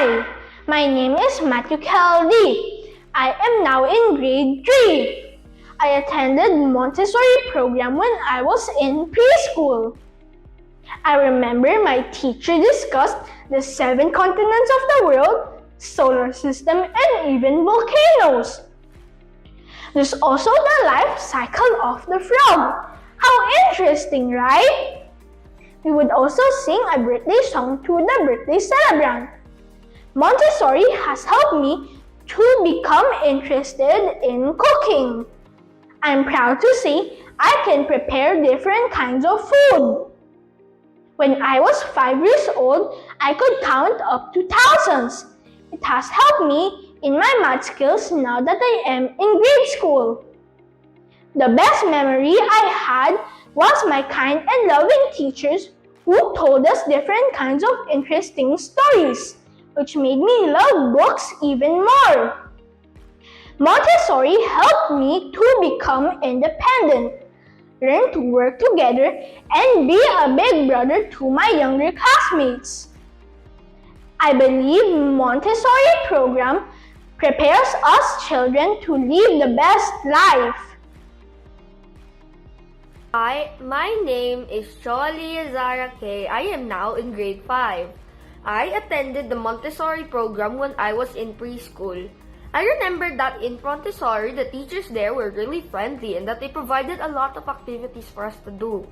Hi, my name is Matthew Kelly. I am now in grade 3. I attended Montessori program when I was in preschool. I remember my teacher discussed the 7 continents of the world, solar system, and even volcanoes. There's also the life cycle of the frog. How interesting, right? We would also sing a birthday song to the birthday celebrant. Montessori has helped me to become interested in cooking. I'm proud to say I can prepare different kinds of food. When I was 5 years old, I could count up to thousands. It has helped me in my math skills now that I am in grade school. The best memory I had was my kind and loving teachers who told us different kinds of interesting stories, which made me love books even more. Montessori helped me to become independent, learn to work together, and be a big brother to my younger classmates. I believe Montessori program prepares us children to live the best life. Hi, my name is Jolie Zara K. I am now in grade 5. I attended the Montessori program when I was in preschool. I remember that in Montessori, the teachers there were really friendly and that they provided a lot of activities for us to do.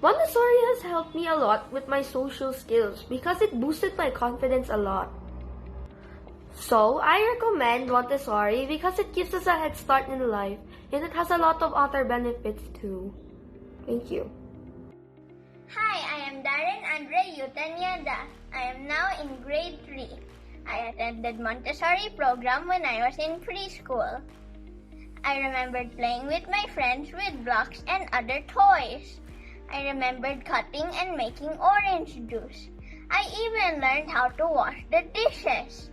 Montessori has helped me a lot with my social skills because it boosted my confidence a lot. So, I recommend Montessori because it gives us a head start in life and it has a lot of other benefits too. Thank you. Hi, I am Darren Andre Yutanyada. I am now in grade 3. I attended Montessori program when I was in preschool. I remembered playing with my friends with blocks and other toys. I remembered cutting and making orange juice. I even learned how to wash the dishes.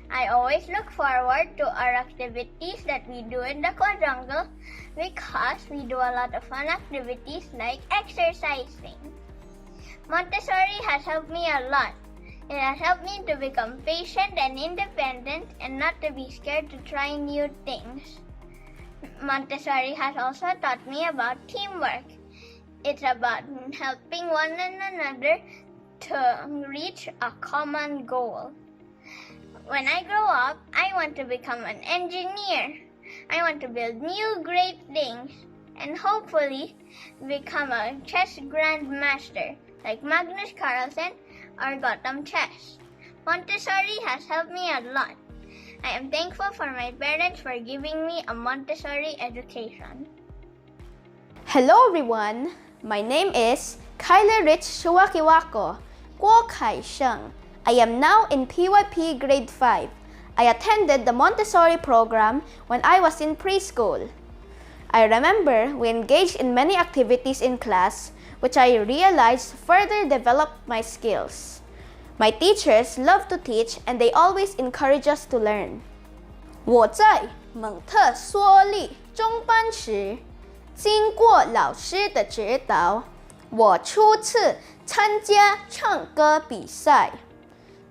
I always look forward to our activities that we do in the quadrangle because we do a lot of fun activities like exercising. Montessori has helped me a lot. It has helped me to become patient and independent and not to be scared to try new things. Montessori has also taught me about teamwork. It's about helping one another to reach a common goal. When I grow up, I want to become an engineer. I want to build new great things and hopefully become a chess grandmaster like Magnus Carlsen or Gotham Chess. Montessori has helped me a lot. I am thankful for my parents for giving me a Montessori education. Hello everyone, my name is Kyler Rich Shuwakiwako, Guo Kai Sheng. I am now in PYP grade 5. I attended the Montessori program when I was in preschool. I remember we engaged in many activities in class, which I realized further developed my skills. My teachers love to teach and they always encourage us to learn. 我在蒙特梭利中班时，经过老师的指导，我初次参加唱歌比赛。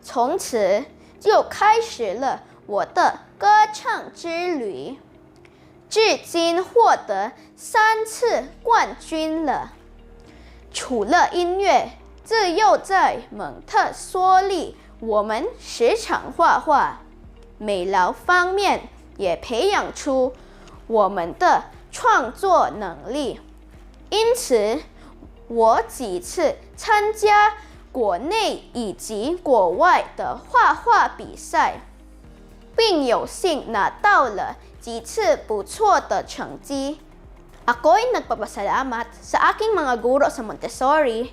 从此就开始了我的歌唱之旅，至今获得3次冠军了。除了音乐，自幼在蒙特梭利，我们时常画画，美劳方面也培养出我们的创作能力。因此，我几次参加国内以及国外的画画比赛，并有幸拿到了几次不错的成绩。Ako'y nagpapasalamat sa aking mga guro sa Montessori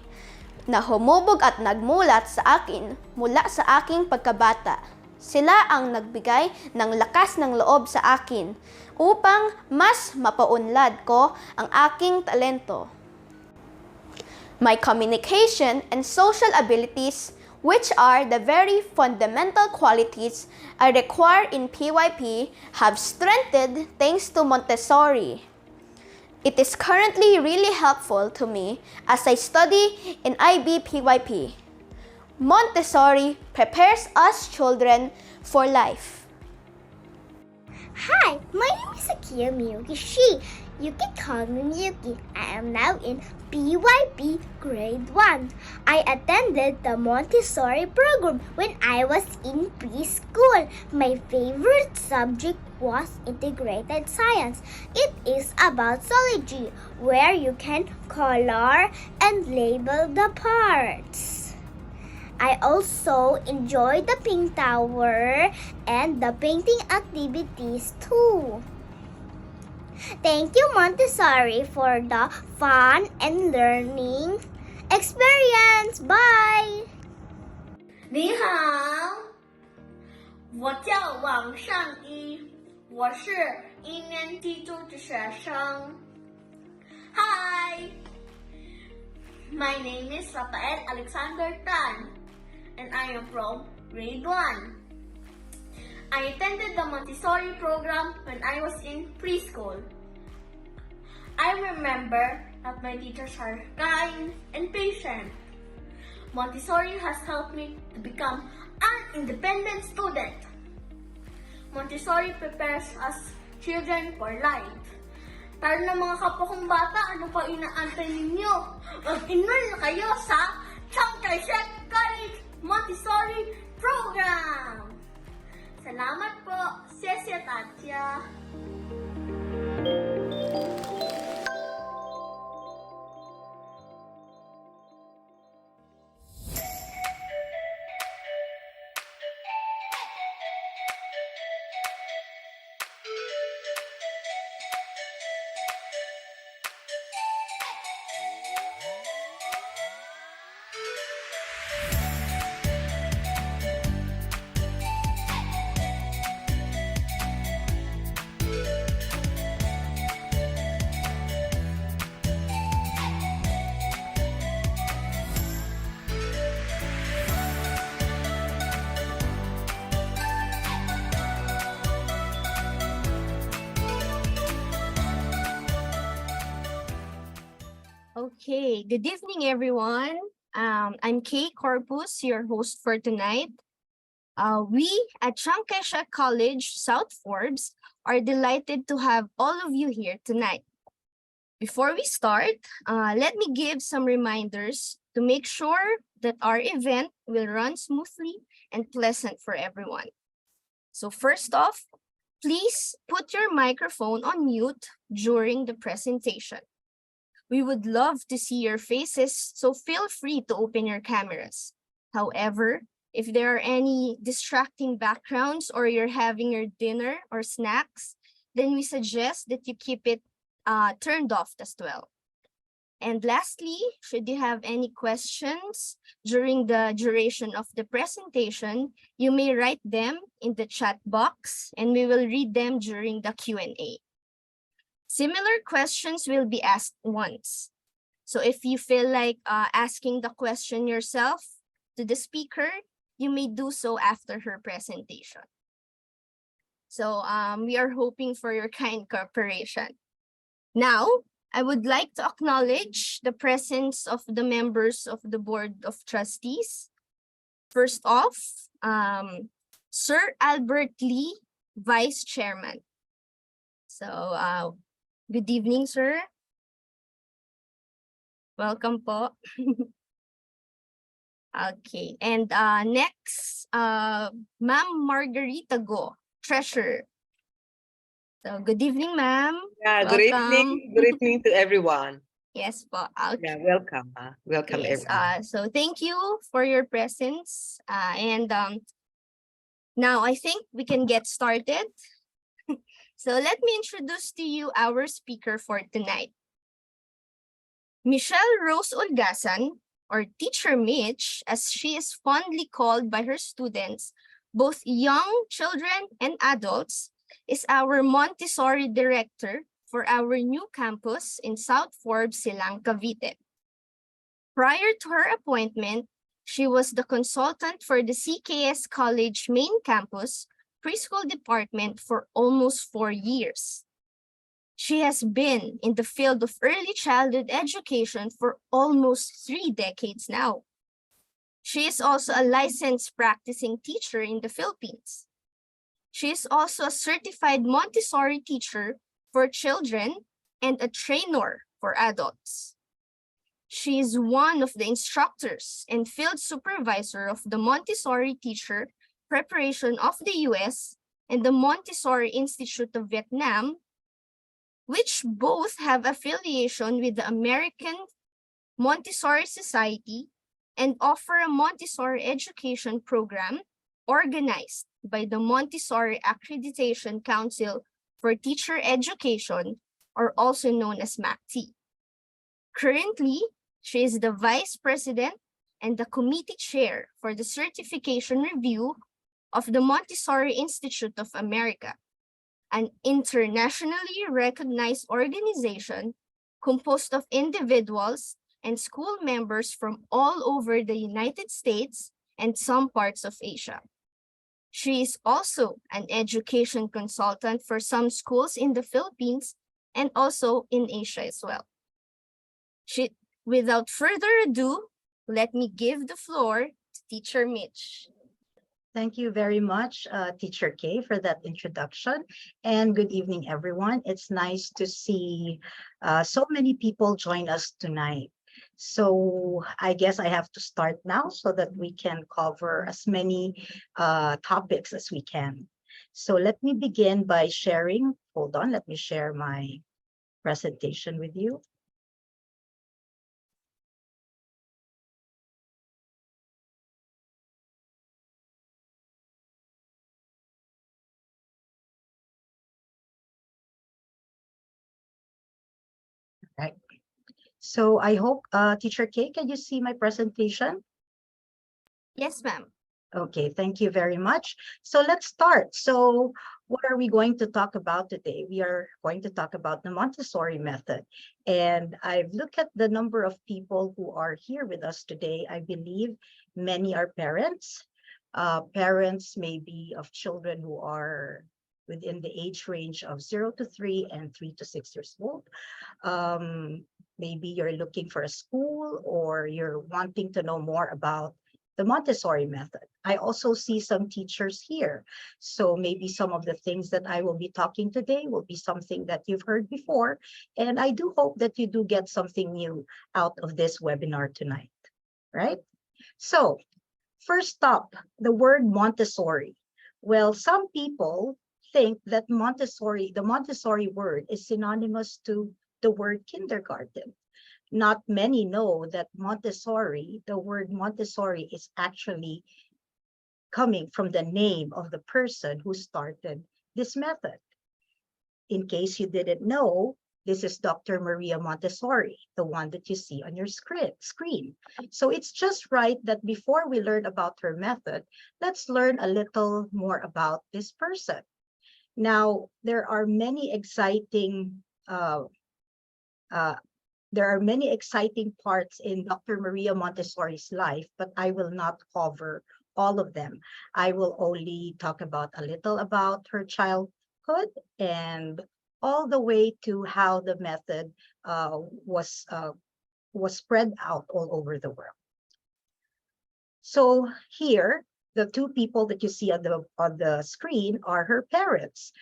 na humubog at nagmulat sa akin mula sa aking pagkabata. Sila ang nagbigay ng lakas ng loob sa akin upang mas mapaunlad ko ang aking talento. My communication and social abilities, which are the very fundamental qualities I require in PYP, have strengthened thanks to Montessori. It is currently really helpful to me as I study in IB PYP. Montessori prepares us children for life. Hi, my name is Akia Miyuki Shi. You can call me Miyuki. I am now in PYP Grade 1. I attended the Montessori program when I was in preschool. My favorite subject was integrated science. It is about zoology, where you can color and label the parts. I also enjoy the pink tower and the painting activities too. Thank you, Montessori, for the fun and learning experience. Bye! 你好，我叫王尚一，我是一年级中的学生。Hi, my name is Rafael Alexander Tan, and I am from grade 1. I attended the Montessori program when I was in preschool. I remember that my teachers are kind and patient. Montessori has helped me to become an independent student. Montessori prepares us children for life. Para na mga kapwa kong bata, ano pa inaantay ninyo? Mag-enroll na kayo sa Chiang Kai-shek College Montessori Program! Salamat po, Sesya Tatya! Okay, good evening, everyone. I'm Kay Corpus, your host for tonight. We at Chiang Kai-shek College, South Forbes, are delighted to have all of you here tonight. Before we start, let me give some reminders to make sure that our event will run smoothly and pleasant for everyone. So first off, please put your microphone on mute during the presentation. We would love to see your faces, so feel free to open your cameras. However, if there are any distracting backgrounds or you're having your dinner or snacks, then we suggest that you keep it turned off as well. And lastly, should you have any questions during the duration of the presentation, you may write them in the chat box and we will read them during the Q&A. Similar questions will be asked once. So if you feel like asking the question yourself to the speaker, you may do so after her presentation. So we are hoping for your kind cooperation. Now, I would like to acknowledge the presence of the members of the Board of Trustees. First off, Sir Albert Lee, Vice Chairman. So, good evening, sir. Welcome po. Okay, and next, Ma'am Margarita Go, Treasurer. So, good evening, ma'am. Yeah, good evening. Good evening to everyone. Yes po. Okay. Yeah, welcome. Welcome Yes, everyone. so thank you for your presence. And now I think we can get started. So let me introduce to you our speaker for tonight. Michelle Rose Olgasan, or Teacher Mitch, as she is fondly called by her students, both young children and adults, is our Montessori director for our new campus in South Forbes, Silang, Cavite. Prior to her appointment, she was the consultant for the CKS College main campus preschool department for almost 4 years. She has been in the field of early childhood education for almost 3 decades now. She is also a licensed practicing teacher in the Philippines. She is also a certified Montessori teacher for children and a trainer for adults. She is one of the instructors and field supervisor of the Montessori Teacher Preparation of the US and the Montessori Institute of Vietnam, which both have affiliation with the American Montessori Society and offer a Montessori education program organized by the Montessori Accreditation Council for Teacher Education, or also known as MACT. Currently, she is the Vice President and the Committee Chair for the Certification Review of the Montessori Institute of America, an internationally recognized organization composed of individuals and school members from all over the United States and some parts of Asia. She is also an education consultant for some schools in the Philippines and also in Asia as well. Without further ado, let me give the floor to Teacher Mitch. Thank you very much, Teacher Kay, for that introduction. And good evening, everyone. It's nice to see so many people join us tonight. So I guess I have to start now so that we can cover as many topics as we can. So let me begin by sharing. Hold on, let me share my presentation with you. Right. So I hope, Teacher Kay, can you see my presentation? Yes, ma'am. Okay, thank you very much. So let's start. So what are we going to talk about today? We are going to talk about the Montessori method. And I've looked at the number of people who are here with us today. I believe many are parents. Parents maybe of children who are within the age range of 0 to 3 and 3 to 6 years old. Maybe you're looking for a school or you're wanting to know more about the Montessori method. I also see some teachers here. So maybe some of the things that I will be talking today will be something that you've heard before. And I do hope that you do get something new out of this webinar tonight, right? So first up, the word Montessori. Well, some people think that Montessori, the Montessori word is synonymous to the word kindergarten. Not many know that Montessori, the word Montessori is actually coming from the name of the person who started this method. In case you didn't know, this is Dr. Maria Montessori, the one that you see on your screen. So it's just right that before we learn about her method, let's learn a little more about this person. Now, there are many exciting parts in Dr. Maria Montessori's life, but I will not cover all of them. I will only talk about a little about her childhood and all the way to how the method was spread out all over the world. So here, the two people that you see on the screen are her parents.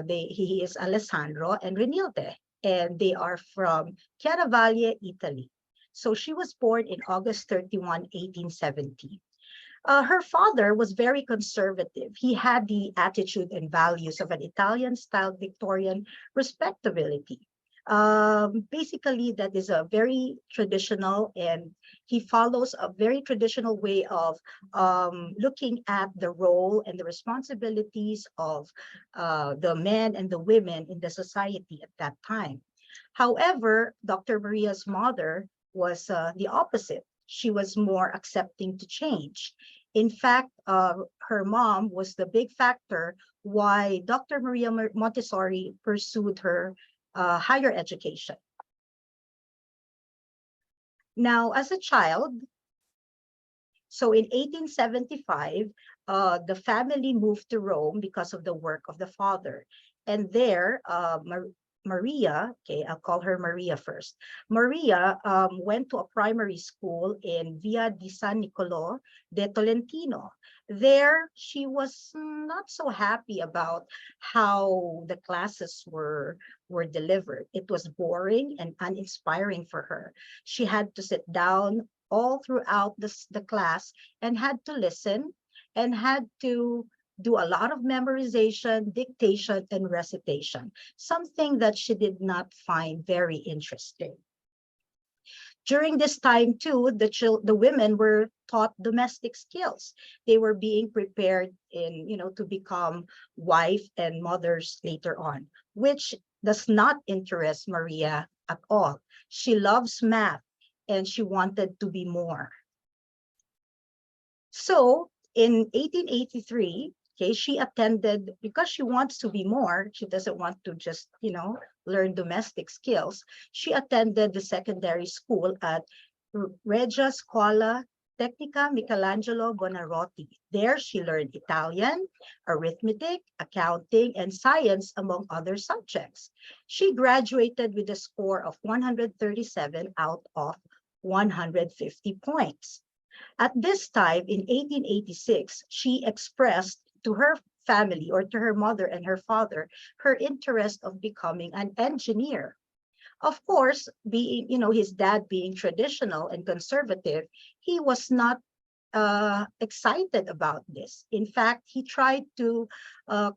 He is Alessandro and Renilde, and they are from Chiaravalle, Italy. So she was born in August 31, 1870. Her father was very conservative. He had the attitude and values of an Italian-style Victorian respectability. Basically, that is a very traditional, and he follows a very traditional way of looking at the role and the responsibilities of the men and the women in the society at that time. However, Dr. Maria's mother was the opposite. She was more accepting to change. In fact, her mom was the big factor why Dr. Maria Montessori pursued her higher education. Now, as a child, so in 1875, the family moved to Rome because of the work of the father. And there, Maria, okay, I'll call her Maria first. Maria went to a primary school in Via di San Nicolo de Tolentino. There, she was not so happy about how the classes were delivered. It was boring and uninspiring for her. She had to sit down all throughout the class and had to listen and had to do a lot of memorization, dictation, and recitation, something that she did not find very interesting. During this time too, the women were taught domestic skills. They were being prepared to become wife and mothers later on, which does not interest Maria at all. She loves math and she wanted to be more. So in 1883, okay, she attended, because she wants to be more, she doesn't want to just, learn domestic skills. She attended the secondary school at Regia Scuola Tecnica Michelangelo Buonarroti. There she learned Italian, arithmetic, accounting, and science, among other subjects. She graduated with a score of 137 out of 150 points. At this time, in 1886, she expressed to her family, or to her mother and her father, her interest of becoming an engineer. Of course, being, his dad being traditional and conservative, he was not excited about this. In fact, he tried to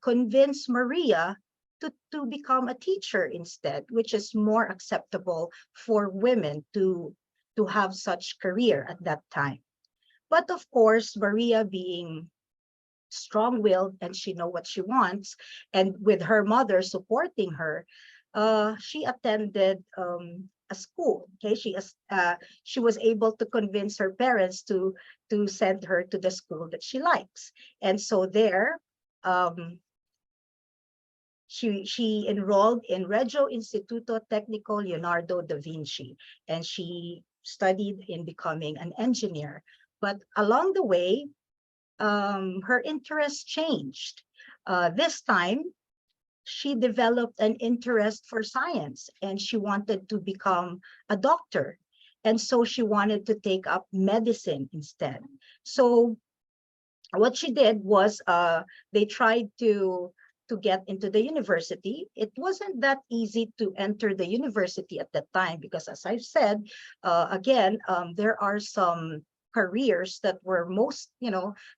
convince Maria to become a teacher instead, which is more acceptable for women to have such career at that time. But of course, Maria, being strong-willed and she know what she wants, and with her mother supporting her, she attended a school. Okay, she was able to convince her parents to send her to the school that she likes, and so there, she enrolled in Reggio Istituto Tecnico Leonardo da Vinci, and she studied in becoming an engineer. But along the way, her interest changed. This time, she developed an interest for science and she wanted to become a doctor. And so she wanted to take up medicine instead. So what she did was they tried to get into the university. It wasn't that easy to enter the university at that time because, as I've said, again, there are some careers that were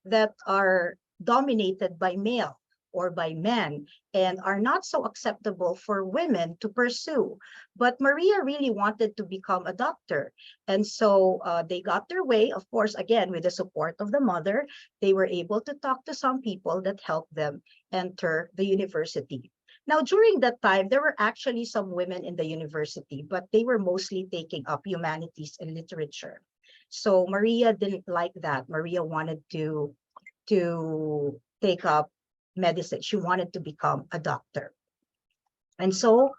that are dominated by male or by men and are not so acceptable for women to pursue. But Maria really wanted to become a doctor. And so they got their way, of course, again, with the support of the mother. They were able to talk to some people that helped them enter the university. Now, during that time, there were actually some women in the university, but they were mostly taking up humanities and literature. So Maria didn't like that. Maria wanted to take up medicine. She wanted to become a doctor. And so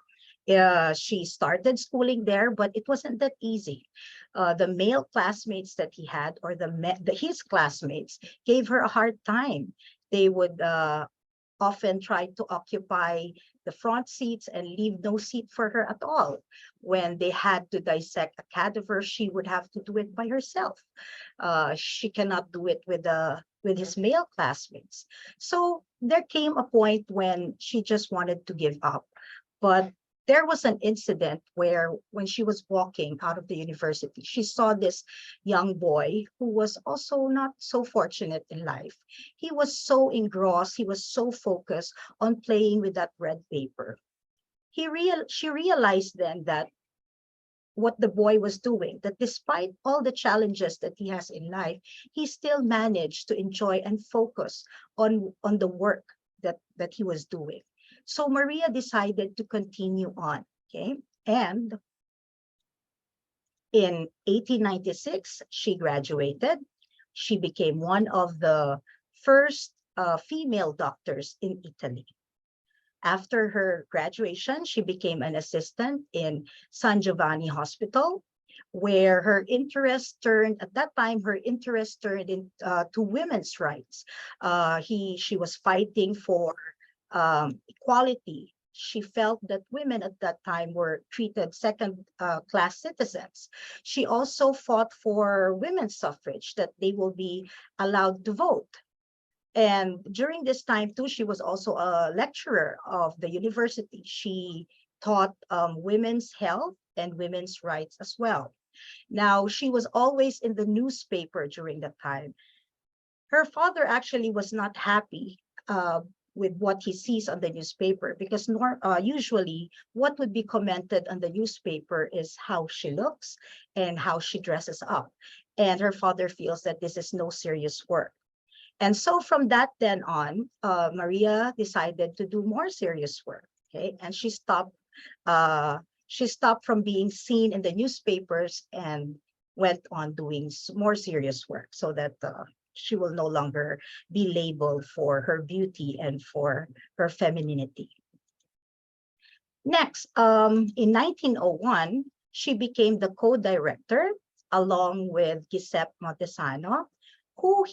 she started schooling there, but it wasn't that easy. The male classmates that he had, or his classmates, gave her a hard time. They would often try to occupy the front seats and leave no seat for her at all. When they had to dissect a cadaver, she would have to do it by herself. She cannot do it with his male classmates. So there came a point when she just wanted to give up. But there was an incident where when she was walking out of the university, she saw this young boy who was also not so fortunate in life. He was so engrossed, he was so focused on playing with that red paper. She realized then that what the boy was doing, that despite all the challenges that he has in life, he still managed to enjoy and focus on the work that he was doing. So Maria decided to continue on, okay? And in 1896, she graduated. She became one of the first female doctors in Italy. After her graduation, she became an assistant in San Giovanni Hospital, where at that time, her interest turned to women's rights. She was fighting for equality she felt that women at that time were treated second-class citizens. She also fought for women's suffrage, that they will be allowed to vote. And during this time too, she was also a lecturer of the university. She taught women's health and women's rights as well. Now, she was always in the newspaper during that time. Her father actually was not happy with what he sees on the newspaper, because usually what would be commented on the newspaper is how she looks and how she dresses up. And her father feels that this is no serious work. And so from that then on, Maria decided to do more serious work. Okay, and she stopped from being seen in the newspapers and went on doing more serious work, so that she will no longer be labeled for her beauty and for her femininity. Next, in 1901, she became the co-director along with Giuseppe Montesano, who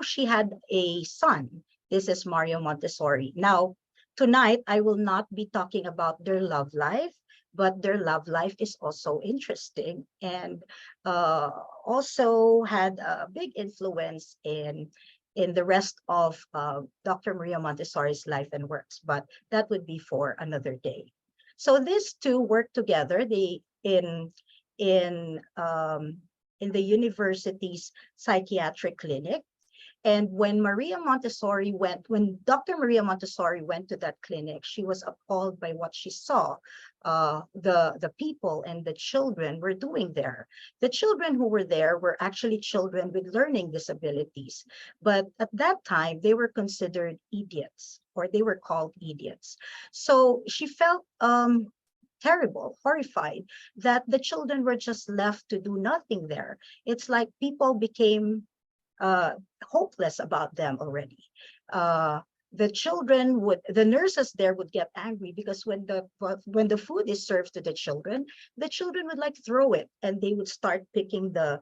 she had a son. This is Mario Montessori. Now, tonight I will not be talking about their love life, but their love life is also interesting, and also had a big influence in the rest of Dr. Maria Montessori's life and works, but that would be for another day. So these two work together. They in the university's psychiatric clinic. And when Dr. Maria Montessori went to that clinic, she was appalled by what she saw. The people and the children were doing there. The children who were there were actually children with learning disabilities. But at that time, they were considered idiots, or they were called idiots. So she felt terrible, horrified that the children were just left to do nothing there. It's like people became hopeless about them already. The nurses there would get angry, because when the food is served to the children would like throw it, and they would start picking the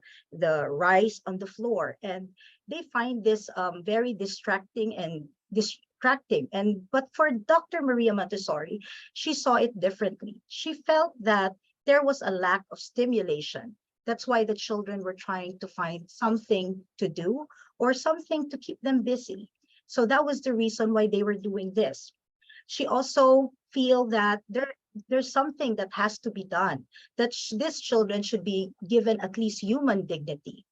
rice on the floor, and they find this very distracting. But for Dr. Maria Montessori, she saw it differently. She felt that there was a lack of stimulation. That's why the children were trying to find something to do or something to keep them busy. So that was the reason why they were doing this. She also feel that there's something that has to be done, that these children should be given at least human dignity.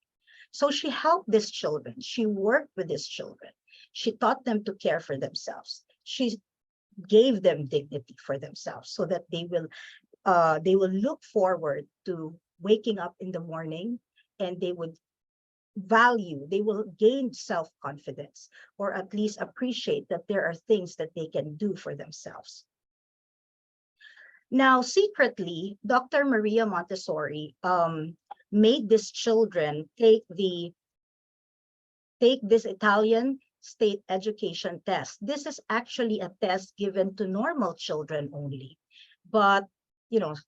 So she helped these children. She worked with these children. She taught them to care for themselves. She gave them dignity for themselves, so that they will look forward to waking up in the morning, and they will gain self-confidence, or at least appreciate that there are things that they can do for themselves. Now, secretly, Dr. Maria Montessori made these children take this Italian state education test. This is actually a test given to normal children only, but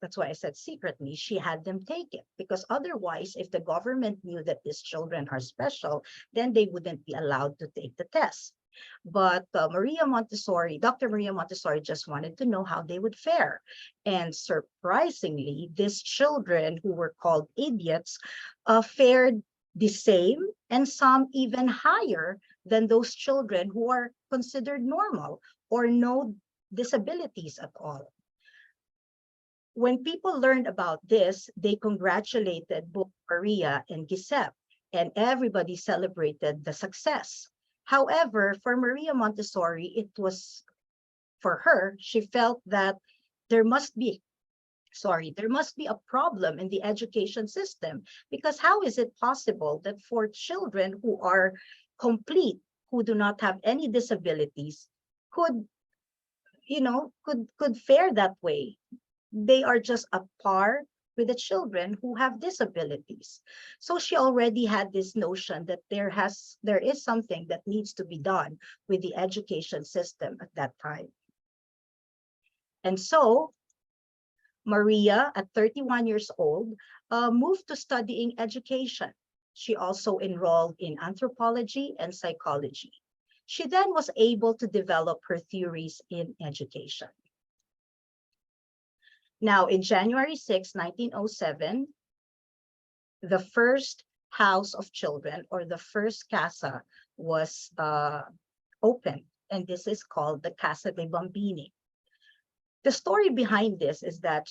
that's why I said secretly, she had them take it, because otherwise, if the government knew that these children are special, then they wouldn't be allowed to take the test. But Dr. Maria Montessori just wanted to know how they would fare. And surprisingly, these children who were called idiots fared the same, and some even higher than those children who are considered normal or no disabilities at all. When people learned about this, they congratulated both Maria and Giuseppe, and everybody celebrated the success. However, for Maria Montessori, she felt that there must be a problem in the education system, because how is it possible that for children who are complete, who do not have any disabilities, could fare that way? They are just a par with the children who have disabilities. So she already had this notion that there is something that needs to be done with the education system at that time. And so Maria, at 31 years old, moved to studying education. She also enrolled in anthropology and psychology. She then was able to develop her theories in education. Now, in January 6, 1907, the first house of children, or the first casa, was opened, and this is called the Casa dei Bambini. The story behind this is that,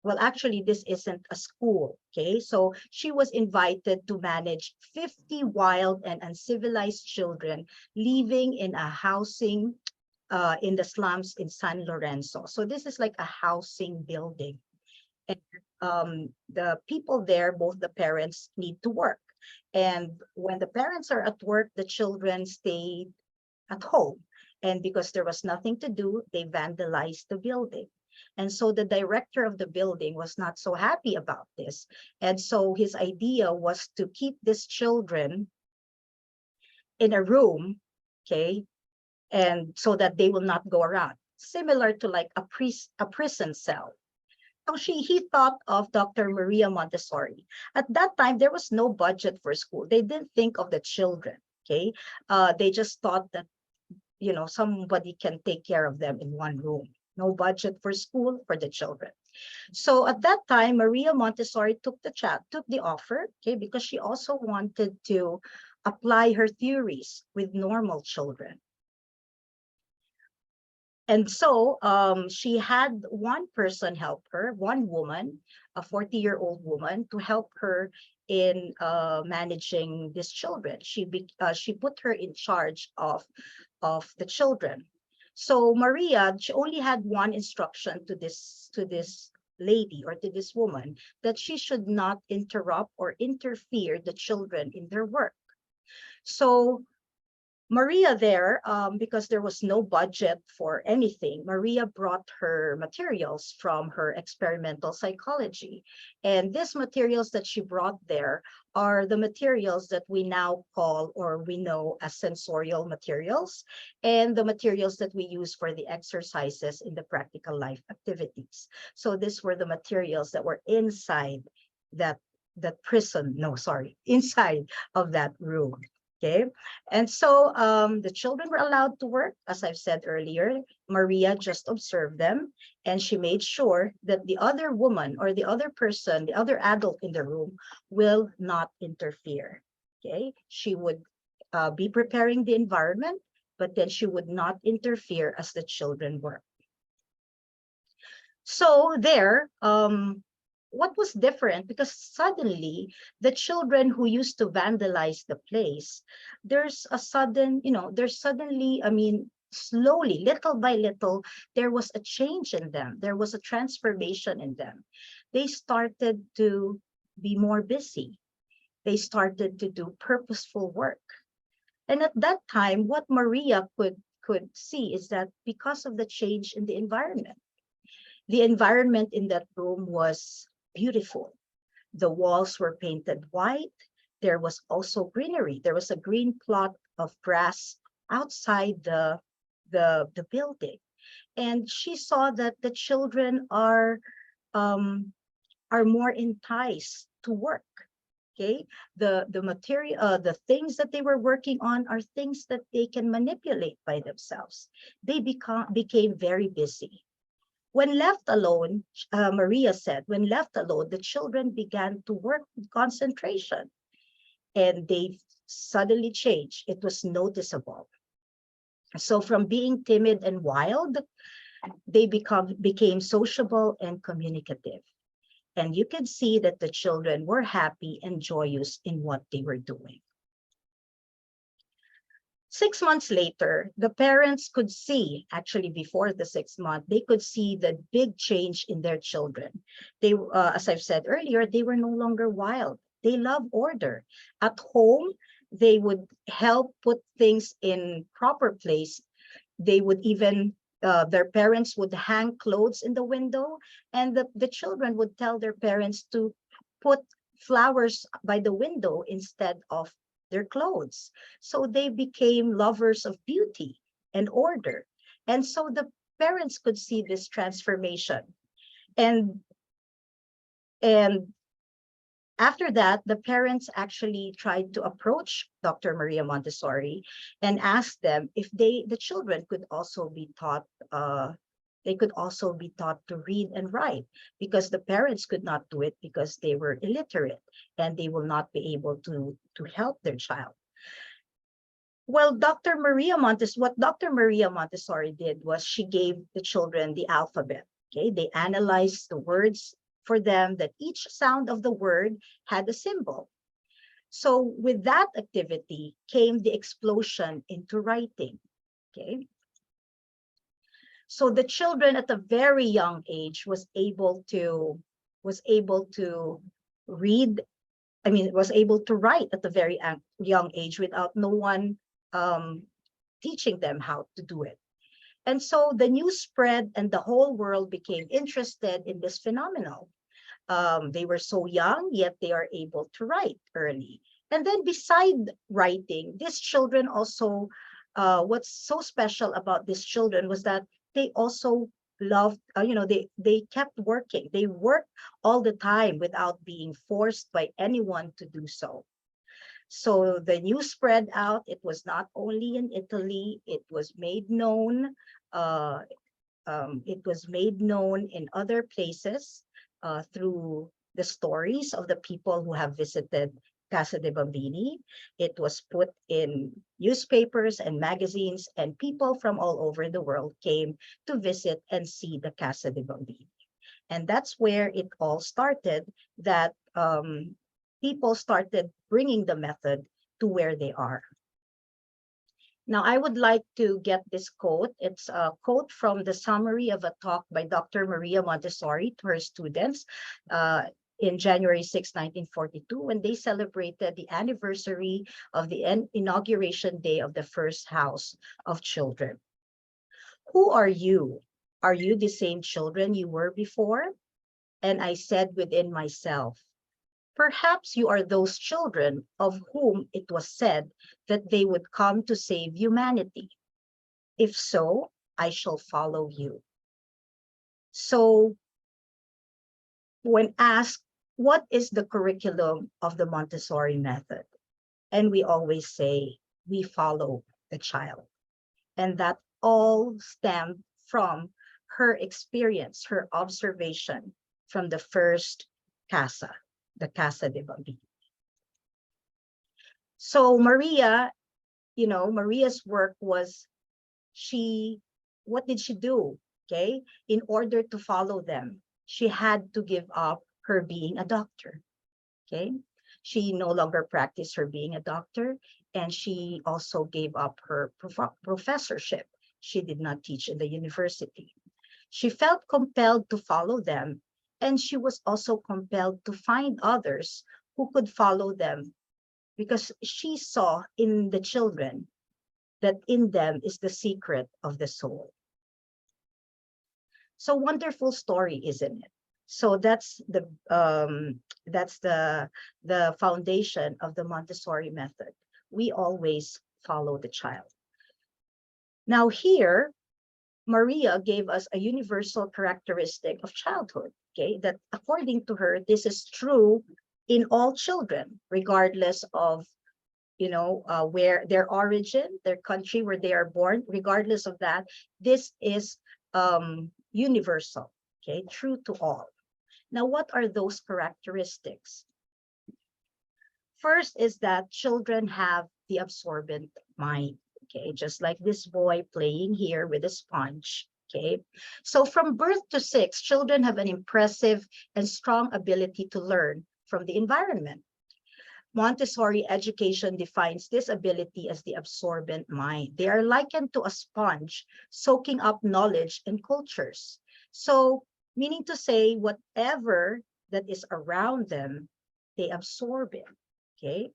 well, actually, this isn't a school, okay? So she was invited to manage 50 wild and uncivilized children living in a housing in the slums in San Lorenzo. So this is like a housing building. And the people there, both the parents, need to work. And when the parents are at work, the children stay at home. And because there was nothing to do, they vandalized the building. And so the director of the building was not so happy about this. And so his idea was to keep these children in a room, okay, and so that they will not go around, similar to like a prison cell. So he thought of Dr. Maria Montessori. At that time, there was no budget for school. They didn't think of the children, okay? They just thought that, you know, somebody can take care of them in one room. No budget for school for the children. So at that time, Maria Montessori took the offer, okay, because she also wanted to apply her theories with normal children. And so she had one person help her, one woman, a 40-year-old woman, to help her in managing these children. She put her in charge of the children. So Maria, she only had one instruction to this lady, or to this woman, that she should not interrupt or interfere the children in their work. So Maria there, because there was no budget for anything, Maria brought her materials from her experimental psychology. And these materials that she brought there are the materials that we now call, or we know as, sensorial materials, and the materials that we use for the exercises in the practical life activities. So these were the materials that were inside that prison, no, sorry, inside of that room. Okay, and so the children were allowed to work. As I've said earlier, Maria just observed them, and she made sure that the other woman, or the other person, the other adult in the room, will not interfere. Okay, she would be preparing the environment, but then she would not interfere as the children work. So there, what was different, because suddenly the children who used to vandalize the place, there's a sudden, there's suddenly, I mean, slowly, little by little, there was a change in them. There was a transformation in them. They started to be more busy. They started to do purposeful work. And at that time, what Maria could see is that because of the change in the environment in that room was beautiful. The walls were painted white. There was also greenery. There was a green plot of grass outside the building. And she saw that the children are more enticed to work. Okay, the material, the things that they were working on are things that they can manipulate by themselves. They became very busy. When left alone, Maria said, when left alone, the children began to work with concentration, and they suddenly changed. It was noticeable. So from being timid and wild, they became sociable and communicative. And you could see that the children were happy and joyous in what they were doing. 6 months later, the parents could see, actually before the 6th month, they could see the big change in their children. They, as I've said earlier, they were no longer wild. They love order. At home, they would help put things in proper place. They would even, their parents would hang clothes in the window, and the children would tell their parents to put flowers by the window instead of their clothes. So they became lovers of beauty and order. And so the parents could see this transformation. And after that, the parents actually tried to approach Dr. Maria Montessori and ask them if the children could also be taught They could also be taught to read and write because the parents could not do it because they were illiterate and they will not be able to help their child. Well, what Dr. Maria Montessori did was she gave the children the alphabet. Okay, they analyzed the words for them, that each sound of the word had a symbol. So with that activity came the explosion into writing. Okay, so the children at a very young age was able to read. I mean, was able to write at a very young age without no one um, teaching them how to do it. And so the news spread and the whole world became interested in this phenomenon. They were so young, yet they are able to write early. And then beside writing, these children also, what's so special about these children was that they also loved, they kept working. They worked all the time without being forced by anyone to do so. So the news spread out. It was not only in Italy, it was made known. Uh, it was made known in other places through the stories of the people who have visited Casa de Bambini. It was put in newspapers and magazines, and people from all over the world came to visit and see the Casa de Bambini. And that's where it all started, that people started bringing the method to where they are. Now, I would like to get this quote. It's a quote from the summary of a talk by Dr. Maria Montessori to her students in January 6, 1942, when they celebrated the anniversary of the inauguration day of the first house of children. Who are you? Are you the same children you were before? And I said within myself, perhaps you are those children of whom it was said that they would come to save humanity. If so, I shall follow you. So when asked, what is the curriculum of the Montessori method? And we always say, we follow the child. And that all stemmed from her experience, her observation from the first casa, the Casa de Bambini. So Maria's work was, what did she do? Okay, in order to follow them, she had to give up her being a doctor. Okay, she no longer practiced her being a doctor, and she also gave up her professorship. She did not teach in the university. She felt compelled to follow them, and she was also compelled to find others who could follow them, because she saw in the children that in them is the secret of the soul. So wonderful story, isn't it? So that's the foundation of the Montessori method. We always follow the child. Now here, Maria gave us a universal characteristic of childhood, okay, that according to her, this is true in all children, regardless of, where their origin, their country, where they are born, regardless of that, this is universal, okay, true to all. Now, what are those characteristics? First is that children have the absorbent mind, okay, just like this boy playing here with a sponge, okay? So from birth to 6, children have an impressive and strong ability to learn from the environment. Montessori education defines this ability as the absorbent mind. They are likened to a sponge soaking up knowledge and cultures. So, meaning to say, whatever that is around them, they absorb it, okay?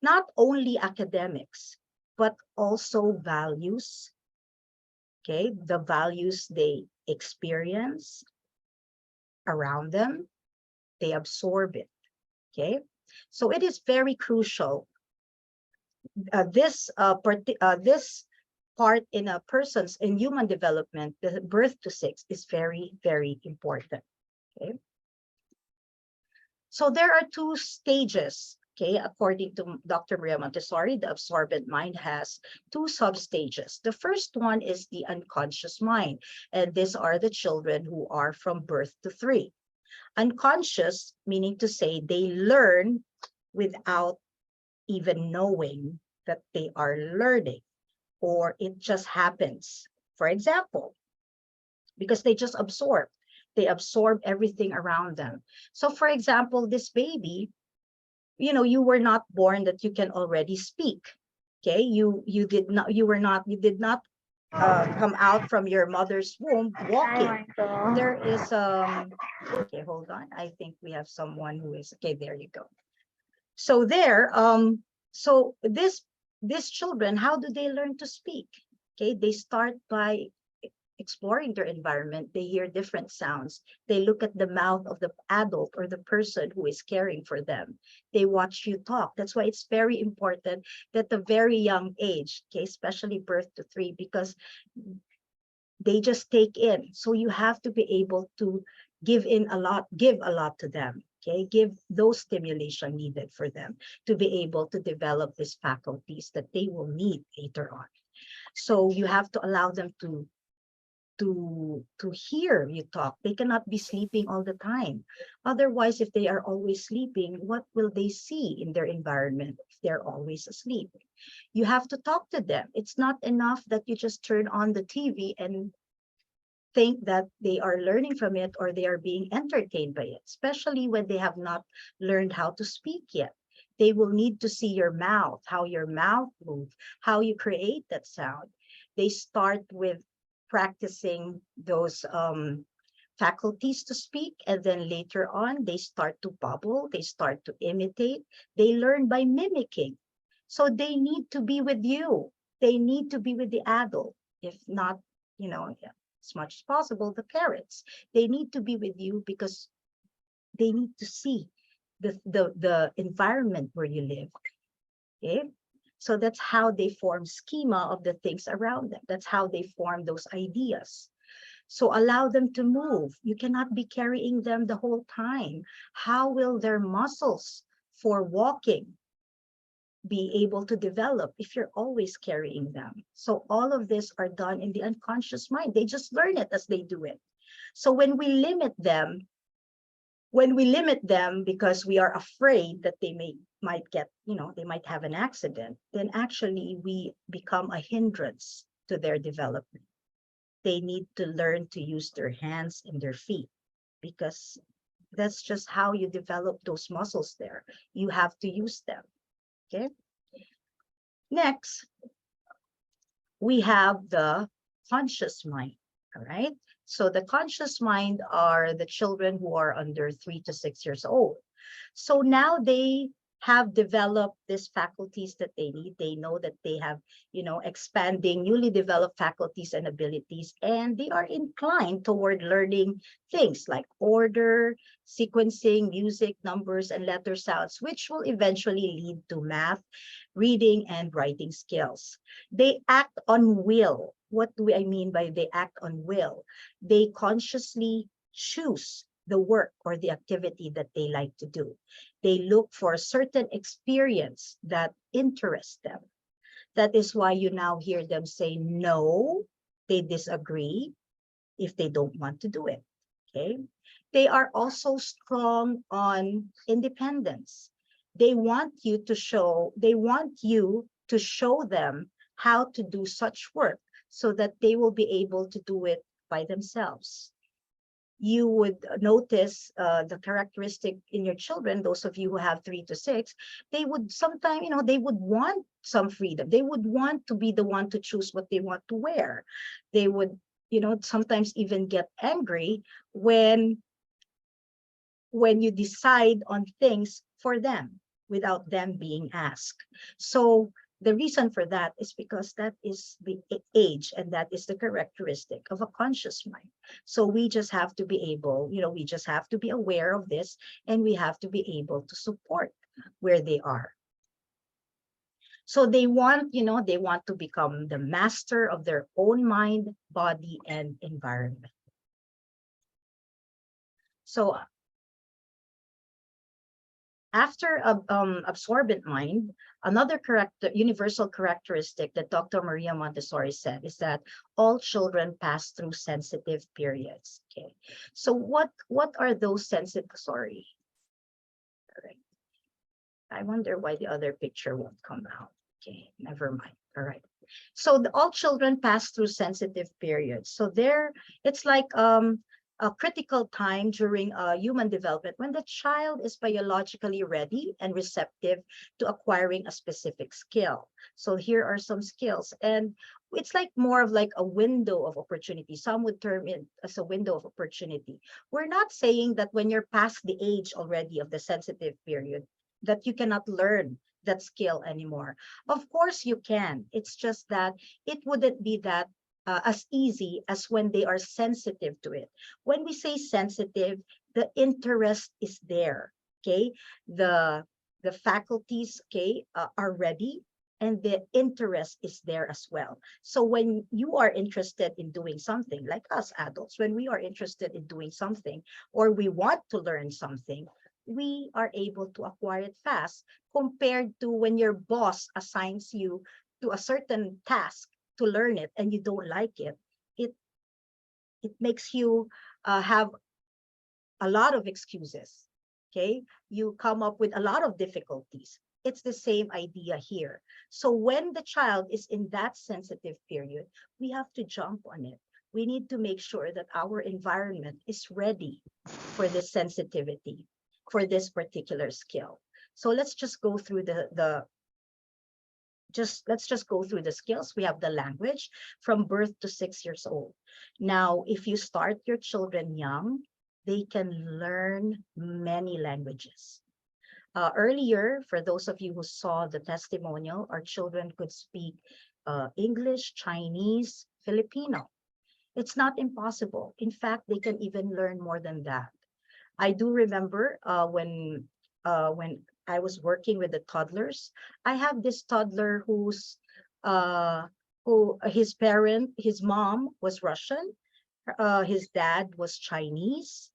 Not only academics, but also values, okay? The values they experience around them, they absorb it, okay? So it is very crucial. This part in a person's in human development, the birth to 6, is very, very important. Okay. So there are 2 stages Okay, according to Dr. Maria Montessori, the absorbent mind has two substages. The first one is the unconscious mind, and these are the children who are from birth to 3. Unconscious, meaning to say they learn without even knowing that they are learning, or it just happens. For example, because they just absorb. They absorb everything around them. So for example, this baby, you were not born that you can already speak. Okay, you did not, you did not come out from your mother's womb walking. There is okay, hold on. I think we have someone who is okay. There you go. So so these children, how do they learn to speak? Okay, they start by exploring their environment. They hear different sounds. They look at the mouth of the adult or the person who is caring for them. They watch you talk. That's why it's very important that the very young age, okay, especially birth to 3, because they just take in. So you have to be able to give a lot to them. Okay, give those stimulation needed for them to be able to develop these faculties that they will need later on. So you have to allow them to hear you talk. They cannot be sleeping all the time. Otherwise, if they are always sleeping, what will they see in their environment if they're always asleep? You have to talk to them. It's not enough that you just turn on the TV and think that they are learning from it or they are being entertained by it, especially when they have not learned how to speak yet. They will need to see your mouth, how your mouth moves, how you create that sound. They start with practicing those faculties to speak, and then later on they start to bubble, they start to imitate, they learn by mimicking. So they need to be with you, they need to be with the adult, if not, as much as possible, the parents. They need to be with you because they need to see the environment where you live. Okay, so that's how they form schema of the things around them. That's how they form those ideas. So allow them to move. You cannot be carrying them the whole time. How will their muscles for walking be able to develop if you're always carrying them? So all of this are done in the unconscious mind. They just learn it as they do it. So when we limit them, because we are afraid that they might get, they might have an accident, then actually we become a hindrance to their development. They need to learn to use their hands and their feet, because that's just how you develop those muscles there. You have to use them. Okay. Next, we have the conscious mind. All right. So the conscious mind are the children who are under 3 to 6 years old. So now they have developed these faculties that they need. They know that they have, expanding, newly developed faculties and abilities, and they are inclined toward learning things like order, sequencing, music, numbers, and letter sounds, which will eventually lead to math, reading, and writing skills. They act on will. What do I mean by they act on will? They consciously choose the work or the activity that they like to do. They look for a certain experience that interests them. That is why you now hear them say no, they disagree if they don't want to do it. Okay. They are also strong on independence. They want you to show them how to do such work so that they will be able to do it by themselves. You would notice the characteristic in your children, those of you who have 3 to 6, they would sometimes, they would want some freedom. They would want to be the one to choose what they want to wear. They would, sometimes even get angry when you decide on things for them without them being asked. So the reason for that is because that is the age and that is the characteristic of a conscious mind. So we just have to be able, we just have to be aware of this, and we have to be able to support where they are. So they want, they want to become the master of their own mind, body, and environment. So After absorbent mind, another universal characteristic that Dr. Maria Montessori said is that all children pass through sensitive periods. Okay, so what are those sensitive? Sorry, all right. I wonder why the other picture won't come out. Okay, never mind. All right. So all children pass through sensitive periods. So it's like a critical time during human development when the child is biologically ready and receptive to acquiring a specific skill. So here are some skills, and it's like more of like a window of opportunity. Some would term it as a window of opportunity. We're not saying that when you're past the age already of the sensitive period, that you cannot learn that skill anymore. Of course you can. It's just that it wouldn't be that as easy as when they are sensitive to it. When we say sensitive, the interest is there. Okay, the faculties, okay, are ready, and the interest is there as well. So when you are interested in doing something, like us adults, when we are interested in doing something or we want to learn something, we are able to acquire it fast compared to when your boss assigns you to a certain task to learn it and you don't like it. It makes you have a lot of excuses. Okay, you come up with a lot of difficulties. It's the same idea here. So when the child is in that sensitive period, we have to jump on it. We need to make sure that our environment is ready for this sensitivity, for this particular skill. So let's just go through let's just go through the skills. We have the language from birth to 6 years old. Now, if you start your children young, they can learn many languages. Earlier, for those of you who saw the testimonial, our children could speak English, Chinese, Filipino. It's not impossible. In fact, they can even learn more than that. I do remember when I was working with the toddlers, I have this toddler who his mom was Russian, his dad was Chinese,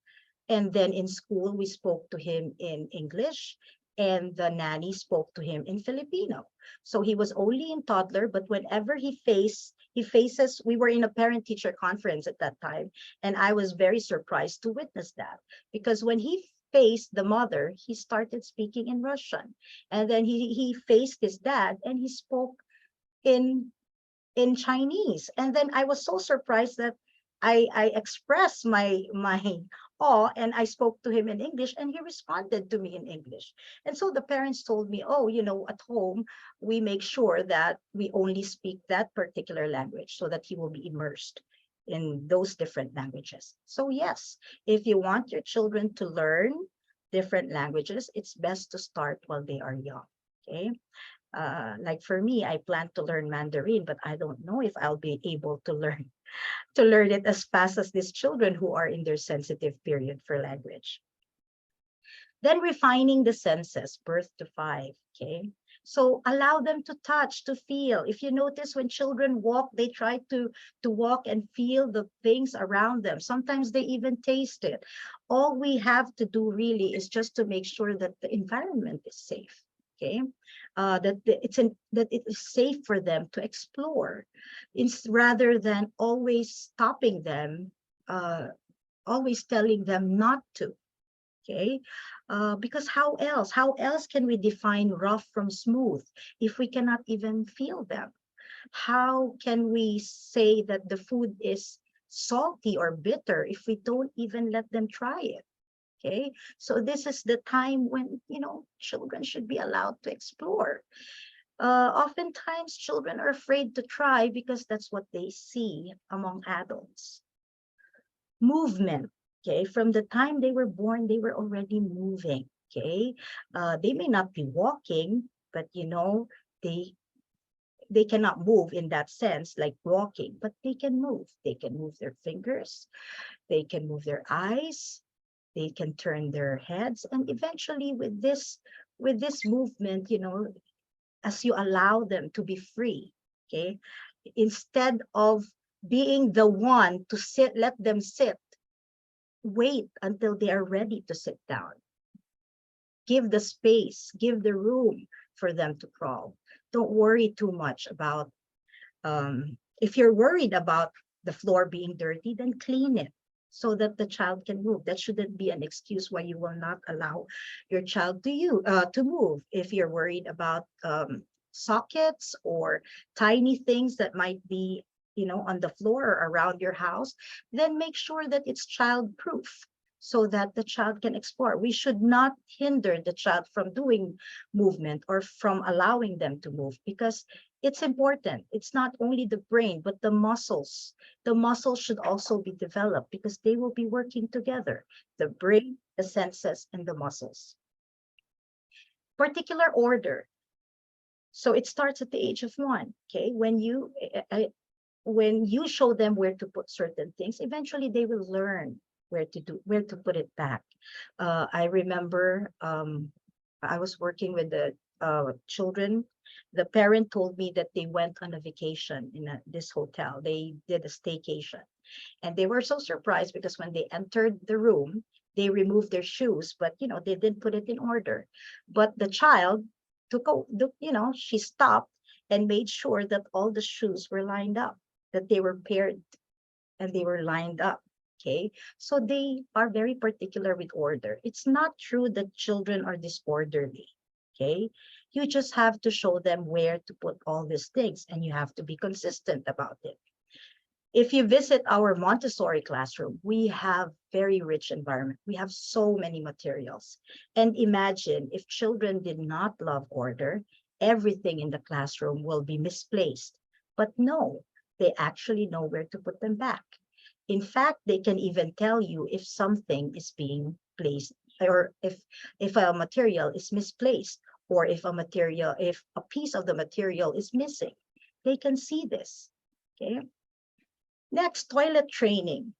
and then in school we spoke to him in English, and the nanny spoke to him in Filipino. So he was only in toddler, but whenever he faces, we were in a parent-teacher conference at that time, and I was very surprised to witness that, because when he faced the mother, he started speaking in Russian, and then he faced his dad, and he spoke in Chinese. And then I was so surprised that I expressed my awe, and I spoke to him in English, and he responded to me in English. And so the parents told me, oh, at home, we make sure that we only speak that particular language so that he will be immersed in those different languages. So yes, if you want your children to learn different languages, it's best to start while they are young. Okay. Like for me, I plan to learn Mandarin, but I don't know if I'll be able to learn it as fast as these children who are in their sensitive period for language. Then refining the senses, birth to 5. Okay. So allow them to touch, to feel. If you notice, when children walk, they try to walk and feel the things around them. Sometimes they even taste it. All we have to do really is just to make sure that the environment is safe. Okay, that it is safe for them to explore, rather than always stopping them, always telling them not to. Okay, because how else can we define rough from smooth if we cannot even feel them? How can we say that the food is salty or bitter if we don't even let them try it? Okay, so this is the time when children should be allowed to explore. Oftentimes children are afraid to try because that's what they see among adults. Movement. Okay, from the time they were born, they were already moving. Okay, they may not be walking, but they cannot move in that sense like walking, but they can move. They can move their fingers, they can move their eyes, they can turn their heads, and eventually with this movement, as you allow them to be free, okay, instead of being the one to sit, let them sit, wait until they are ready to sit down. Give the space, give the room for them to crawl. Don't worry too much about, if you're worried about the floor being dirty, then clean it so that the child can move. That shouldn't be an excuse why you will not allow your child to move. If you're worried about sockets or tiny things that might be, on the floor or around your house, then make sure that it's child proof so that the child can explore. We should not hinder the child from doing movement or from allowing them to move, because it's important. It's not only the brain, but the muscles. The muscles should also be developed because they will be working together. The brain, the senses, and the muscles. Particular order. So it starts at the age of 1. Okay, when you show them where to put certain things, eventually they will learn where to put it back. I remember I was working with the children. The parent told me that they went on a vacation in this hotel. They did a staycation, and they were so surprised because when they entered the room, they removed their shoes, but they didn't put it in order. But the child she stopped and made sure that all the shoes were lined up, that they were paired and they were lined up. Okay, so they are very particular with order. It's not true that children are disorderly. Okay, you just have to show them where to put all these things, and you have to be consistent about it. If you visit our Montessori classroom, we have very rich environment. We have so many materials. And imagine if children did not love order, everything in the classroom will be misplaced. But no, they actually know where to put them back. In fact, they can even tell you if something is being placed, or if a material is misplaced, or if a piece of the material is missing. They can see this. Okay. Next, toilet training.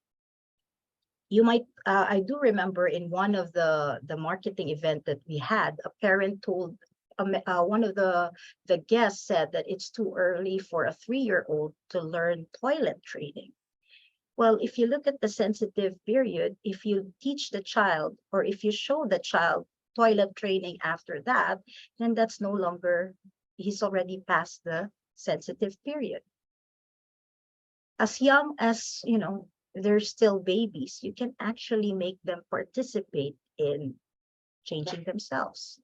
You might, I do remember in one of the marketing event that we had, a parent told one of the guests said that it's too early for a 3-year-old to learn toilet training. Well, if you look at the sensitive period, if you teach the child, or if you show the child toilet training after that, then that's no longer, he's already past the sensitive period. As young as, they're still babies, you can actually make them participate in changing themselves.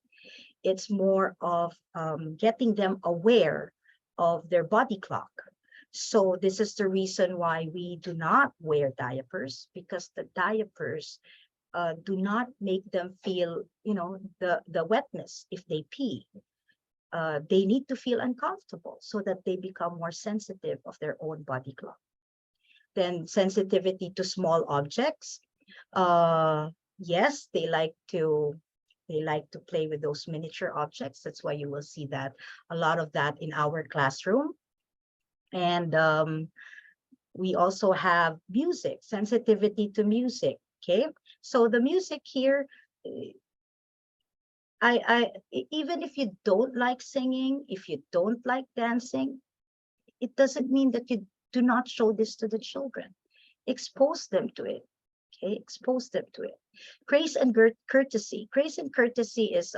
It's more of getting them aware of their body clock. So this is the reason why we do not wear diapers, because the diapers do not make them feel, the wetness if they pee. They need to feel uncomfortable so that they become more sensitive of their own body clock. Then sensitivity to small objects. Yes, they like to play with those miniature objects. That's why you will see that a lot of that in our classroom. And we also have music, sensitivity to music. Okay, so the music here, even if you don't like singing, if you don't like dancing, it doesn't mean that you do not show this to the children. Expose them to it. Okay, expose them to it. Grace and courtesy. Grace and courtesy is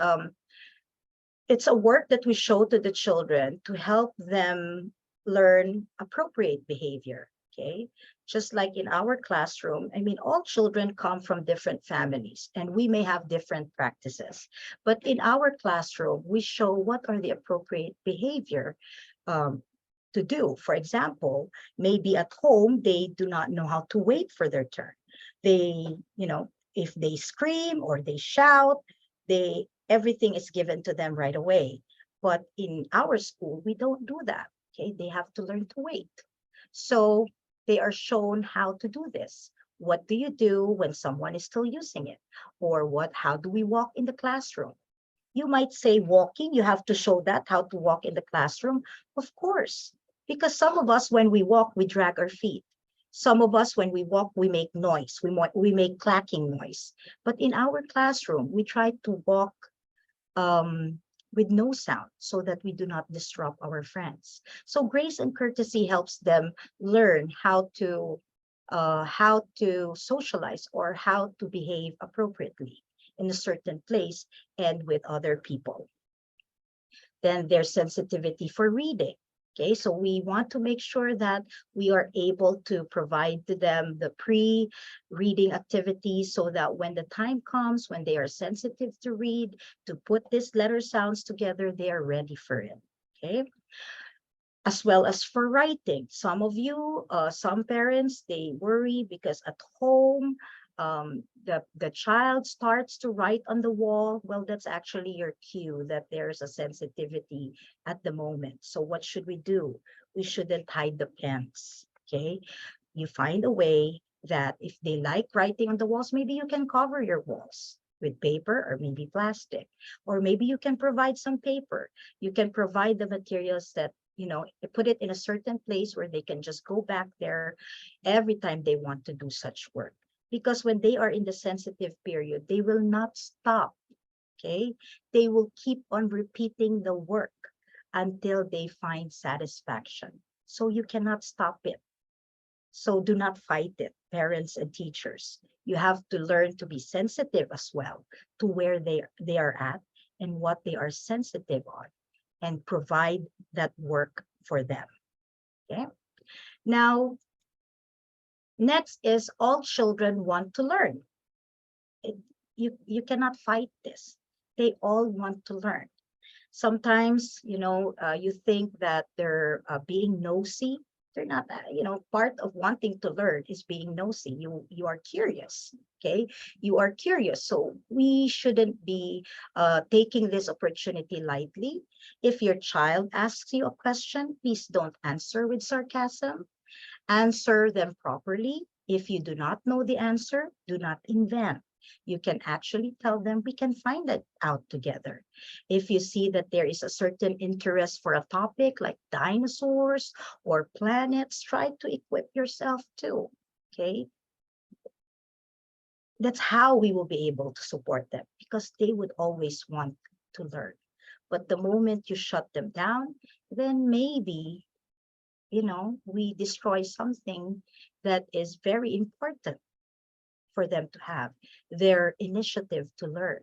it's a work that we show to the children to help them learn appropriate behavior. Okay, just like in our classroom, I mean, all children come from different families and we may have different practices, but in our classroom, we show what are the appropriate behavior to do. For example, maybe at home, they do not know how to wait for their turn. They, if they scream or they shout, everything is given to them right away. But in our school, we don't do that. Okay, they have to learn to wait. So they are shown how to do this. What do you do when someone is still using it? Or how do we walk in the classroom? You might say walking, you have to show that, how to walk in the classroom. Of course, because some of us, when we walk, we drag our feet. Some of us, when we walk, we make noise. We make clacking noise. But in our classroom, we try to walk with no sound so that we do not disrupt our friends. So grace and courtesy helps them learn how to socialize or how to behave appropriately. in a certain place and with other people. Then there's sensitivity for reading. Okay, so we want to make sure that we are able to provide to them the pre-reading activities so that when the time comes, when they are sensitive to read, to put these letter sounds together, they are ready for it. Okay, as well as for writing. Some of you, some parents, they worry because at home, the child starts to write on the wall. Well, that's actually your cue that there's a sensitivity at the moment. So what should we do? We shouldn't hide the pens, okay? You find a way that if they like writing on the walls, maybe you can cover your walls with paper or maybe plastic, or maybe you can provide some paper. You can provide the materials that, put it in a certain place where they can just go back there every time they want to do such work. Because when they are in the sensitive period, they will not stop, okay? They will keep on repeating the work until they find satisfaction. So you cannot stop it. So do not fight it, parents and teachers. You have to learn to be sensitive as well to where they are at and what they are sensitive on, and provide that work for them. Okay. Now, next is all children want to learn. You cannot fight this. They all want to learn. Sometimes, you think that they're being nosy. They're not, part of wanting to learn is being nosy. You are curious, okay? You are curious. So we shouldn't be taking this opportunity lightly. If your child asks you a question, please don't answer with sarcasm. Answer them properly. If you do not know the answer, do not invent. You can actually tell them we can find it out together. If you see that there is a certain interest for a topic like dinosaurs or planets, try to equip yourself too, okay? That's how we will be able to support them, because they would always want to learn. But the moment you shut them down, then maybe, we destroy something that is very important for them to have, their initiative to learn.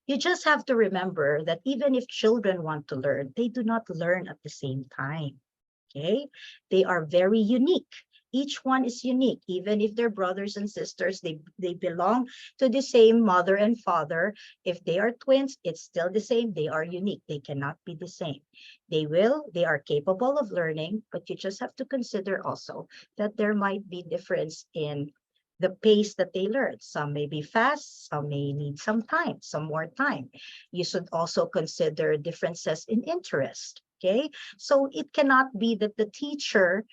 You just have to remember that even if children want to learn, they do not learn at the same time, okay? They are very unique. Each one is unique. Even if they're brothers and sisters, they belong to the same mother and father. If they are twins, it's still the same. They are unique. They cannot be the same. They are capable of learning, but you just have to consider also that there might be difference in the pace that they learn. Some may be fast, some may need some time, some more time. You should also consider differences in interest, okay? So it cannot be that the teacher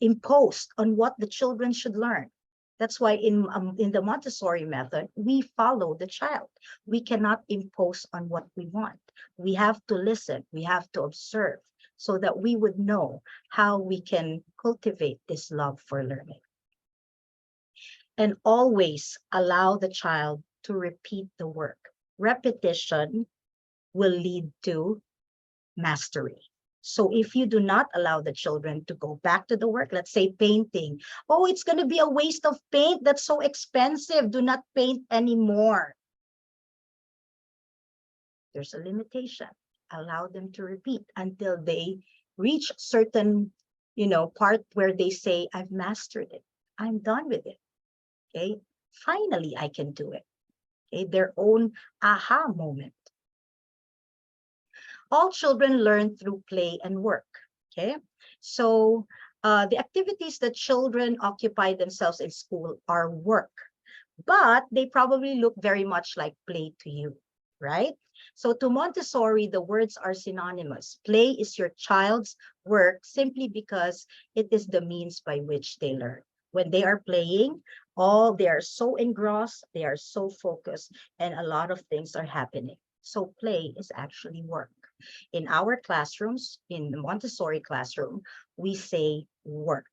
imposed on what the children should learn. That's why in the Montessori method, we follow the child. We cannot impose on what we want. We have to listen, we have to observe so that we would know how we can cultivate this love for learning. And always allow the child to repeat the work. Repetition will lead to mastery. So if you do not allow the children to go back to the work, let's say painting. Oh, it's going to be a waste of paint. That's so expensive. Do not paint anymore. There's a limitation. Allow them to repeat until they reach certain, part where they say, I've mastered it. I'm done with it. Okay. Finally, I can do it. Okay. Their own aha moment. All children learn through play and work, okay? So the activities that children occupy themselves in school are work, but they probably look very much like play to you, right? So to Montessori, the words are synonymous. Play is your child's work simply because it is the means by which they learn. When they are playing, they are so engrossed, they are so focused, and a lot of things are happening. So play is actually work. In our classrooms, in the Montessori classroom, we say work.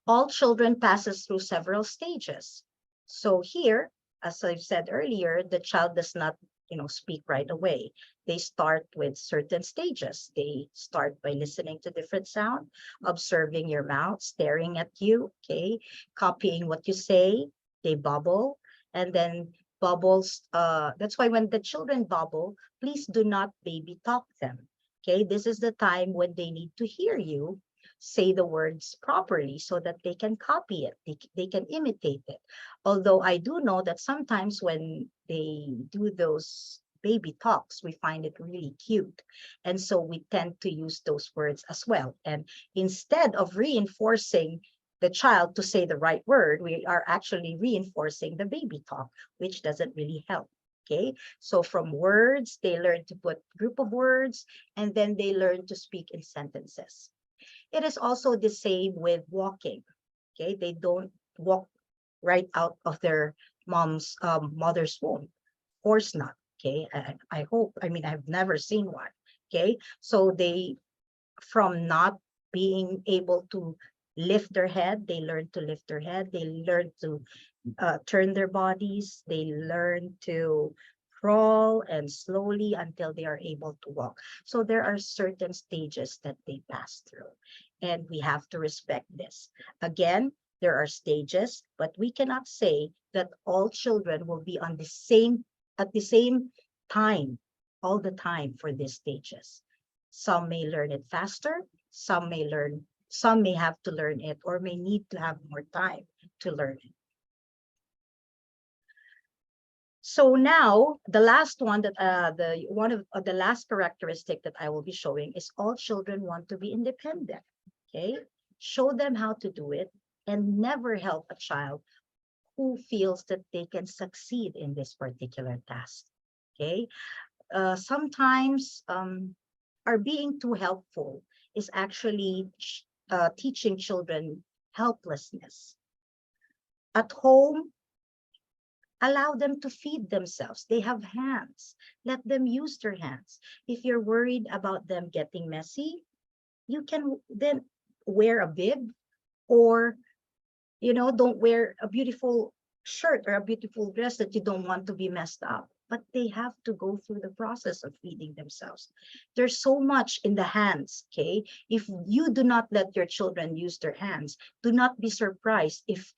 All children passes through several stages. So here, as I've said earlier, the child does not speak right away. They start with certain stages. They start by listening to different sound, observing your mouth, staring at you, okay, copying what you say. They bubble, and then bubbles. That's why when the children bubble, please do not baby talk them. Okay, this is the time when they need to hear you say the words properly so that they can copy it, they can imitate it. Although I do know that sometimes when they do those baby talks, we find it really cute. And so we tend to use those words as well. And instead of reinforcing the child to say the right word, we are actually reinforcing the baby talk, which doesn't really help. Okay, so from words, they learn to put group of words, and then they learn to speak in sentences. It is also the same with walking. Okay, they don't walk right out of their mother's womb. Of course not. Okay, I hope. I mean, I've never seen one. Okay, so they, from not being able to lift their head, they learn to lift their head. They learn to turn their bodies. They learn to crawl and slowly until they are able to walk. So there are certain stages that they pass through, and we have to respect this. Again, there are stages, but we cannot say that all children will be on the same at the same time all the time for these stages. Some may learn it faster, some may have to learn it or may need to have more time to learn it. So now the last one that one of the last characteristic that I will be showing is all children want to be independent. Okay, show them how to do it and never help a child who feels that they can succeed in this particular task. Okay, sometimes our being too helpful is actually teaching children helplessness. At home, allow them to feed themselves. They have hands. Let them use their hands. If you're worried about them getting messy, you can then wear a bib, or don't wear a beautiful shirt or a beautiful dress that you don't want to be messed up. But they have to go through the process of feeding themselves. There's so much in the hands, okay? If you do not let your children use their hands, do not be surprised if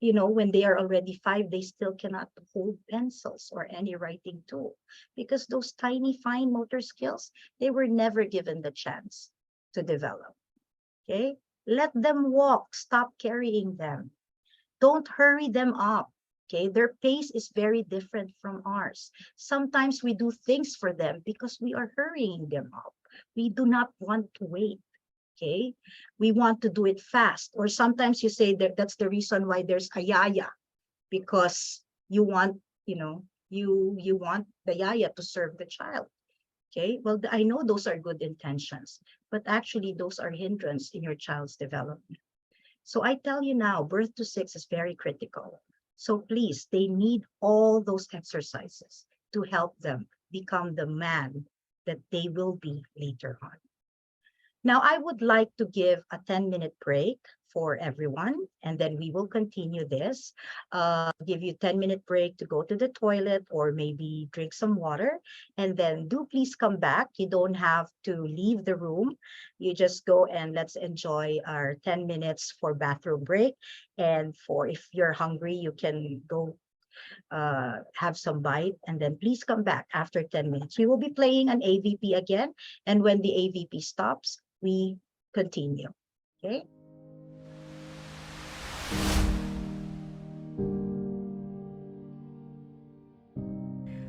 when they are already 5, they still cannot hold pencils or any writing tool, because those tiny fine motor skills, they were never given the chance to develop. Okay, let them walk, stop carrying them, don't hurry them up. Okay, their pace is very different from ours. Sometimes we do things for them because we are hurrying them up. We do not want to wait. Okay, we want to do it fast. Or sometimes you say that that's the reason why there's a yaya, because you want you want the yaya to serve the child. Okay, well, I know those are good intentions, but actually those are hindrance in your child's development. So I tell you now, birth to 6 is very critical. So please, they need all those exercises to help them become the man that they will be later on. Now, I would like to give a 10-minute break for everyone, and then we will continue this. Give you a 10-minute break to go to the toilet or maybe drink some water, and then do please come back. You don't have to leave the room. You just go and let's enjoy our 10 minutes for bathroom break. And for if you're hungry, you can go have some bite, and then please come back after 10 minutes. We will be playing an AVP again, and when the AVP stops, we continue. Okay.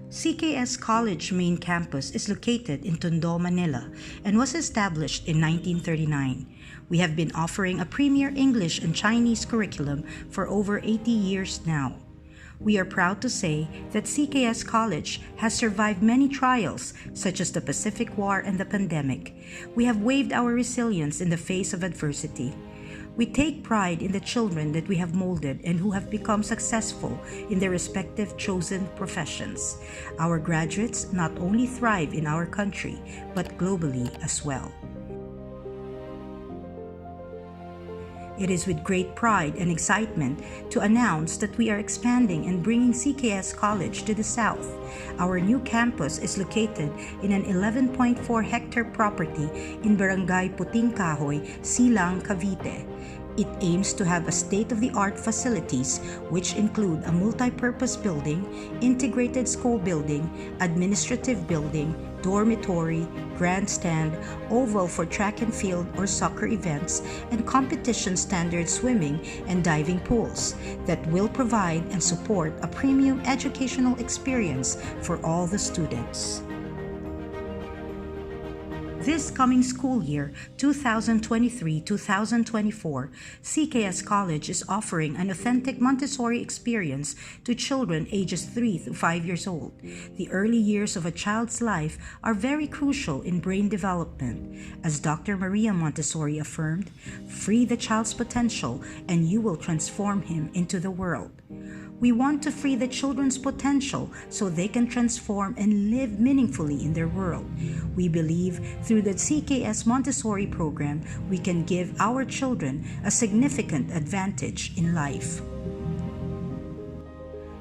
CKS College main campus is located in Tondo, Manila, and was established in 1939. We have been offering a premier English and Chinese curriculum for over 80 years now. We are proud to say that CKS College has survived many trials, such as the Pacific War and the pandemic. We have waived our resilience in the face of adversity. We take pride in the children that we have molded and who have become successful in their respective chosen professions. Our graduates not only thrive in our country, but globally as well. It is with great pride and excitement to announce that we are expanding and bringing CKS College to the south. Our new campus is located in an 11.4-hectare property in Barangay Puting Kahoy, Silang, Cavite. It aims to have a state-of-the-art facilities which include a multi-purpose building, integrated school building, administrative building, dormitory, grandstand, oval for track and field or soccer events, and competition standard swimming and diving pools that will provide and support a premium educational experience for all the students. This coming school year, 2023-2024, CKS College is offering an authentic Montessori experience to children ages 3 to 5 years old. The early years of a child's life are very crucial in brain development. As Dr. Maria Montessori affirmed, free the child's potential and you will transform him into the world. We want to free the children's potential so they can transform and live meaningfully in their world. We believe through the CKS Montessori program, we can give our children a significant advantage in life.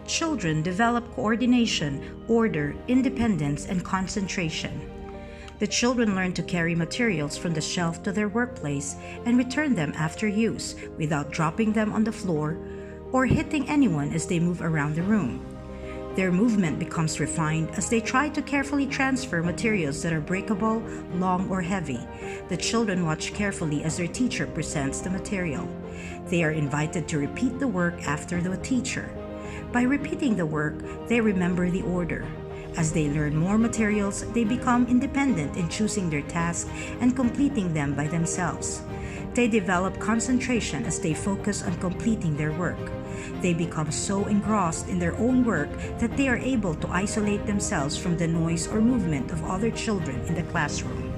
Children develop coordination, order, independence, and concentration. The children learn to carry materials from the shelf to their workplace and return them after use without dropping them on the floor or hitting anyone as they move around the room. Their movement becomes refined as they try to carefully transfer materials that are breakable, long, or heavy. The children watch carefully as their teacher presents the material. They are invited to repeat the work after the teacher. By repeating the work, they remember the order. As they learn more materials, they become independent in choosing their tasks and completing them by themselves. They develop concentration as they focus on completing their work. They become so engrossed in their own work that they are able to isolate themselves from the noise or movement of other children in the classroom.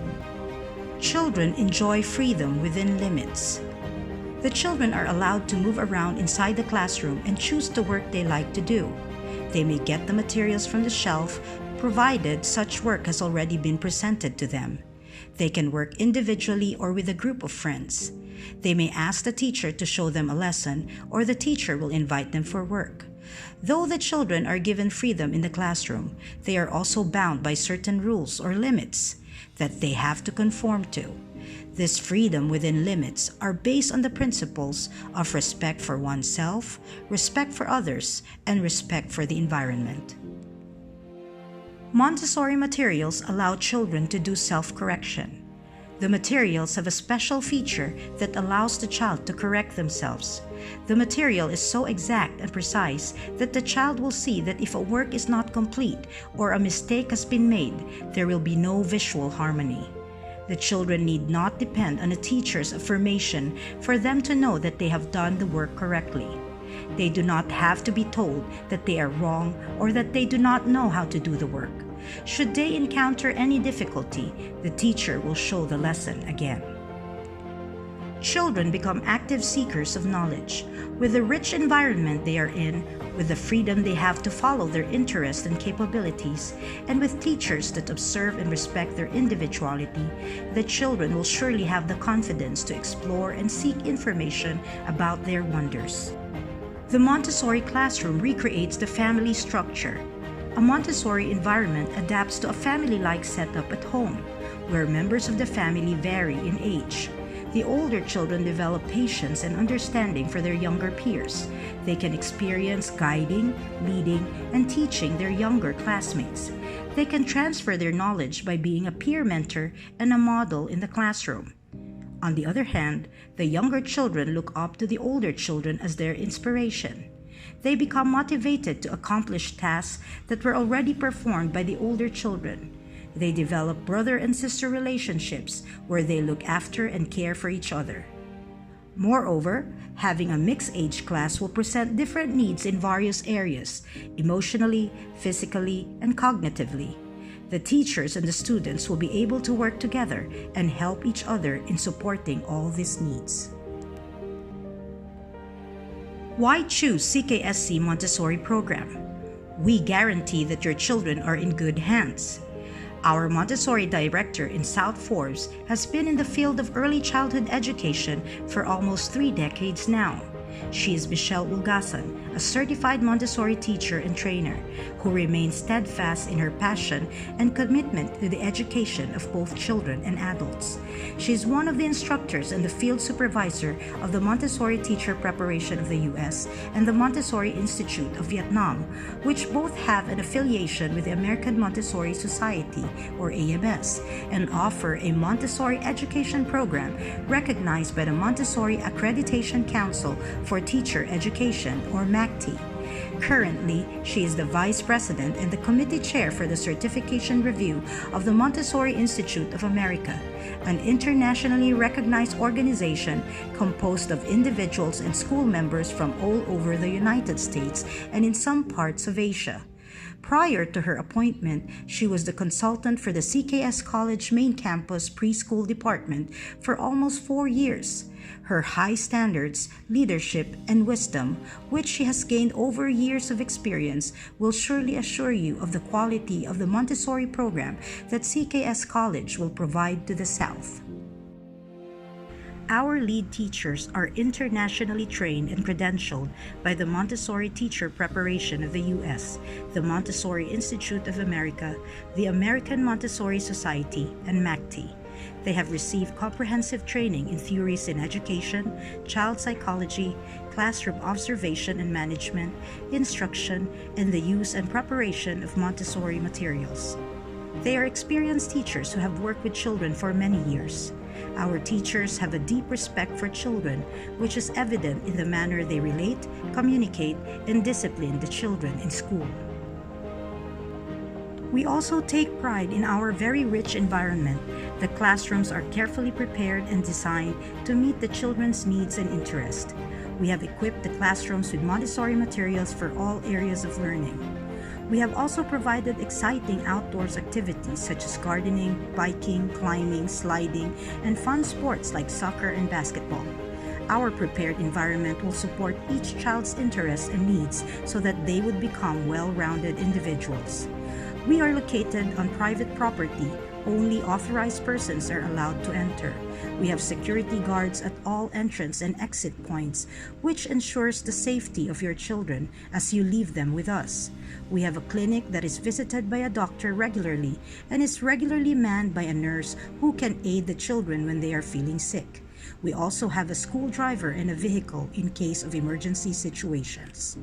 Children enjoy freedom within limits. The children are allowed to move around inside the classroom and choose the work they like to do. They may get the materials from the shelf, provided such work has already been presented to them. They can work individually or with a group of friends. They may ask the teacher to show them a lesson, or the teacher will invite them for work. Though the children are given freedom in the classroom, they are also bound by certain rules or limits that they have to conform to. This freedom within limits are based on the principles of respect for oneself, respect for others, and respect for the environment. Montessori materials allow children to do self-correction. The materials have a special feature that allows the child to correct themselves. The material is so exact and precise that the child will see that if a work is not complete or a mistake has been made, there will be no visual harmony. The children need not depend on a teacher's affirmation for them to know that they have done the work correctly. They do not have to be told that they are wrong or that they do not know how to do the work. Should they encounter any difficulty, the teacher will show the lesson again. Children become active seekers of knowledge. With the rich environment they are in, with the freedom they have to follow their interests and capabilities, and with teachers that observe and respect their individuality, the children will surely have the confidence to explore and seek information about their wonders. The Montessori classroom recreates the family structure. A Montessori environment adapts to a family-like setup at home, where members of the family vary in age. The older children develop patience and understanding for their younger peers. They can experience guiding, leading, and teaching their younger classmates. They can transfer their knowledge by being a peer mentor and a model in the classroom. On the other hand, the younger children look up to the older children as their inspiration. They become motivated to accomplish tasks that were already performed by the older children. They develop brother and sister relationships where they look after and care for each other. Moreover, having a mixed age class will present different needs in various areas, emotionally, physically, and cognitively. The teachers and the students will be able to work together and help each other in supporting all these needs. Why choose CKSC Montessori program? We guarantee that your children are in good hands. Our Montessori director in South Forbes has been in the field of early childhood education for almost 3 decades now. She is Michelle Ulgasan, a certified Montessori teacher and trainer who remains steadfast in her passion and commitment to the education of both children and adults. She is one of the instructors and the field supervisor of the Montessori Teacher Preparation of the U.S. and the Montessori Institute of Vietnam, which both have an affiliation with the American Montessori Society, or AMS, and offer a Montessori education program recognized by the Montessori Accreditation Council for Teacher Education, or MACTE. Currently, she is the Vice President and the Committee Chair for the Certification Review of the Montessori Institute of America, an internationally recognized organization composed of individuals and school members from all over the United States and in some parts of Asia. Prior to her appointment, she was the consultant for the CKS College main campus preschool department for almost 4 years. Her high standards, leadership, and wisdom, which she has gained over years of experience, will surely assure you of the quality of the Montessori program that CKS College will provide to the South. Our lead teachers are internationally trained and credentialed by the Montessori Teacher Preparation of the U.S., the Montessori Institute of America, the American Montessori Society, and MACTE. They have received comprehensive training in theories in education, child psychology, classroom observation and management, instruction, and the use and preparation of Montessori materials. They are experienced teachers who have worked with children for many years. Our teachers have a deep respect for children, which is evident in the manner they relate, communicate, and discipline the children in school. We also take pride in our very rich environment. The classrooms are carefully prepared and designed to meet the children's needs and interests. We have equipped the classrooms with Montessori materials for all areas of learning. We have also provided exciting outdoors activities such as gardening, biking, climbing, sliding, and fun sports like soccer and basketball. Our prepared environment will support each child's interests and needs so that they would become well-rounded individuals. We are located on private property. Only authorized persons are allowed to enter. We have security guards at all entrance and exit points, which ensures the safety of your children as you leave them with us. We have a clinic that is visited by a doctor regularly and is regularly manned by a nurse who can aid the children when they are feeling sick. We also have a school driver and a vehicle in case of emergency situations.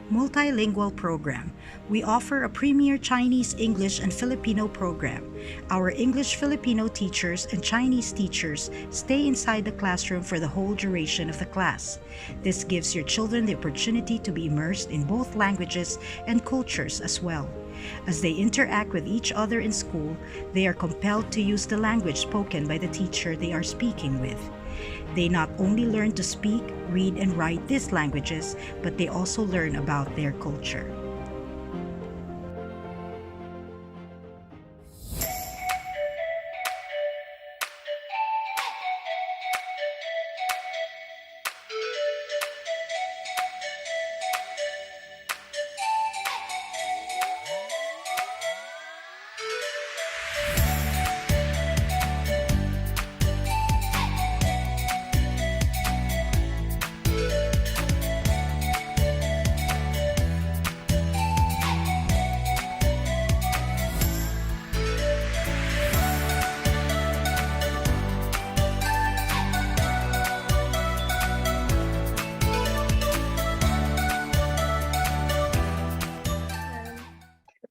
Multilingual program. We offer a premier Chinese, English, and Filipino program. Our English-Filipino teachers and Chinese teachers stay inside the classroom for the whole duration of the class. This gives your children the opportunity to be immersed in both languages and cultures as well. As they interact with each other in school, they are compelled to use the language spoken by the teacher they are speaking with. They not only learn to speak, read, and write these languages, but they also learn about their culture.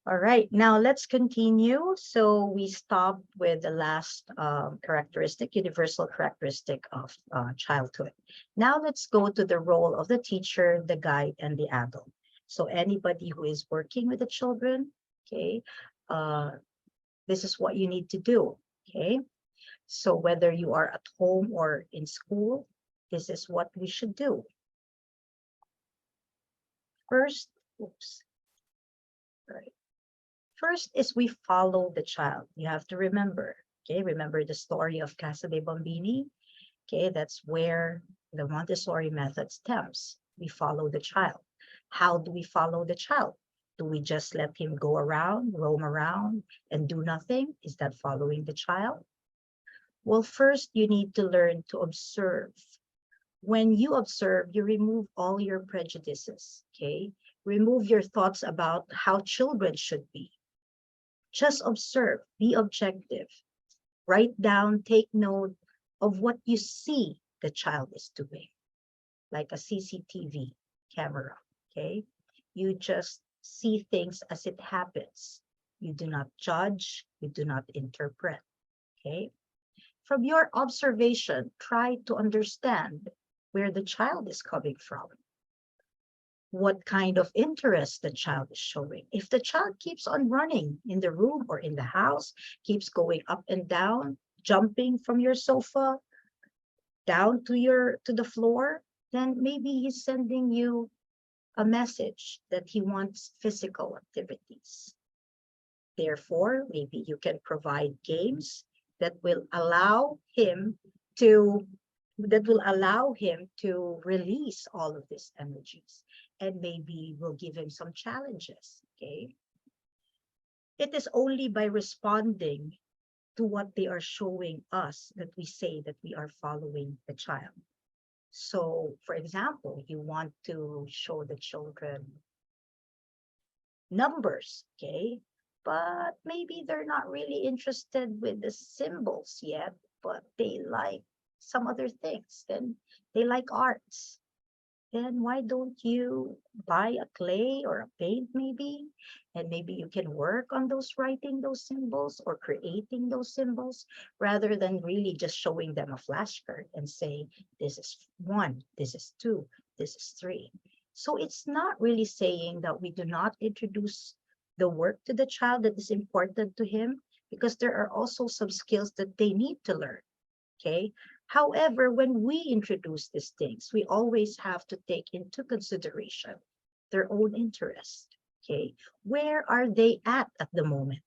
All right, now let's continue. So we stopped with the last characteristic, universal characteristic of childhood. Now let's go to the role of the teacher, the guide, and the adult. So anybody who is working with the children, okay, this is what you need to do, okay? So whether you are at home or in school, this is what we should do. First, oops, right. First is we follow the child. You have to remember, okay? Remember the story of Casa dei Bambini? Okay, that's where the Montessori method stems. We follow the child. How do we follow the child? Do we just let him go around, roam around, and do nothing? Is that following the child? Well, first, you need to learn to observe. When you observe, you remove all your prejudices, okay? Remove your thoughts about how children should be. Just observe, be objective. Write down, take note of what you see the child is doing, like a CCTV camera, okay? You just see things as it happens. You do not judge, you do not interpret, okay? From your observation, try to understand where the child is coming from, what kind of interest the child is showing. If the child keeps on running in the room or in the house, keeps going up and down, jumping from your sofa down to the floor, then maybe he's sending you a message that he wants physical activities. Therefore, maybe you can provide games that will allow him to release all of these energies, and maybe we'll give him some challenges. Okay, it is only by responding to what they are showing us that we say that we are following the child. So, for example, you want to show the children numbers, okay? But maybe they're not really interested with the symbols yet, but they like some other things. Then they like arts. Then why don't you buy a clay or a paint maybe? And maybe you can work on those, writing those symbols or creating those symbols, rather than really just showing them a flashcard and say, this is 1, this is 2, this is 3. So it's not really saying that we do not introduce the work to the child that is important to him, because there are also some skills that they need to learn, okay? However, when we introduce these things, we always have to take into consideration their own interest, okay? Where are they at the moment?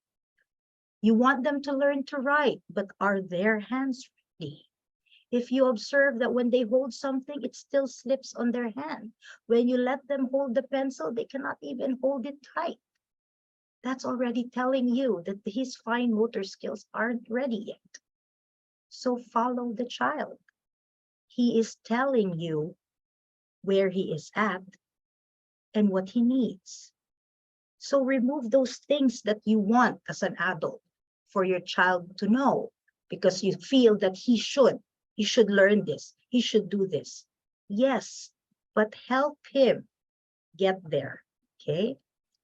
You want them to learn to write, but are their hands ready? If you observe that when they hold something, it still slips on their hand. When you let them hold the pencil, they cannot even hold it tight. That's already telling you that his fine motor skills aren't ready yet. So follow the child. He is telling you where he is at and what he needs. So remove those things that you want as an adult for your child to know, because you feel that he should learn this, he should do this. Yes, but help him get there, okay?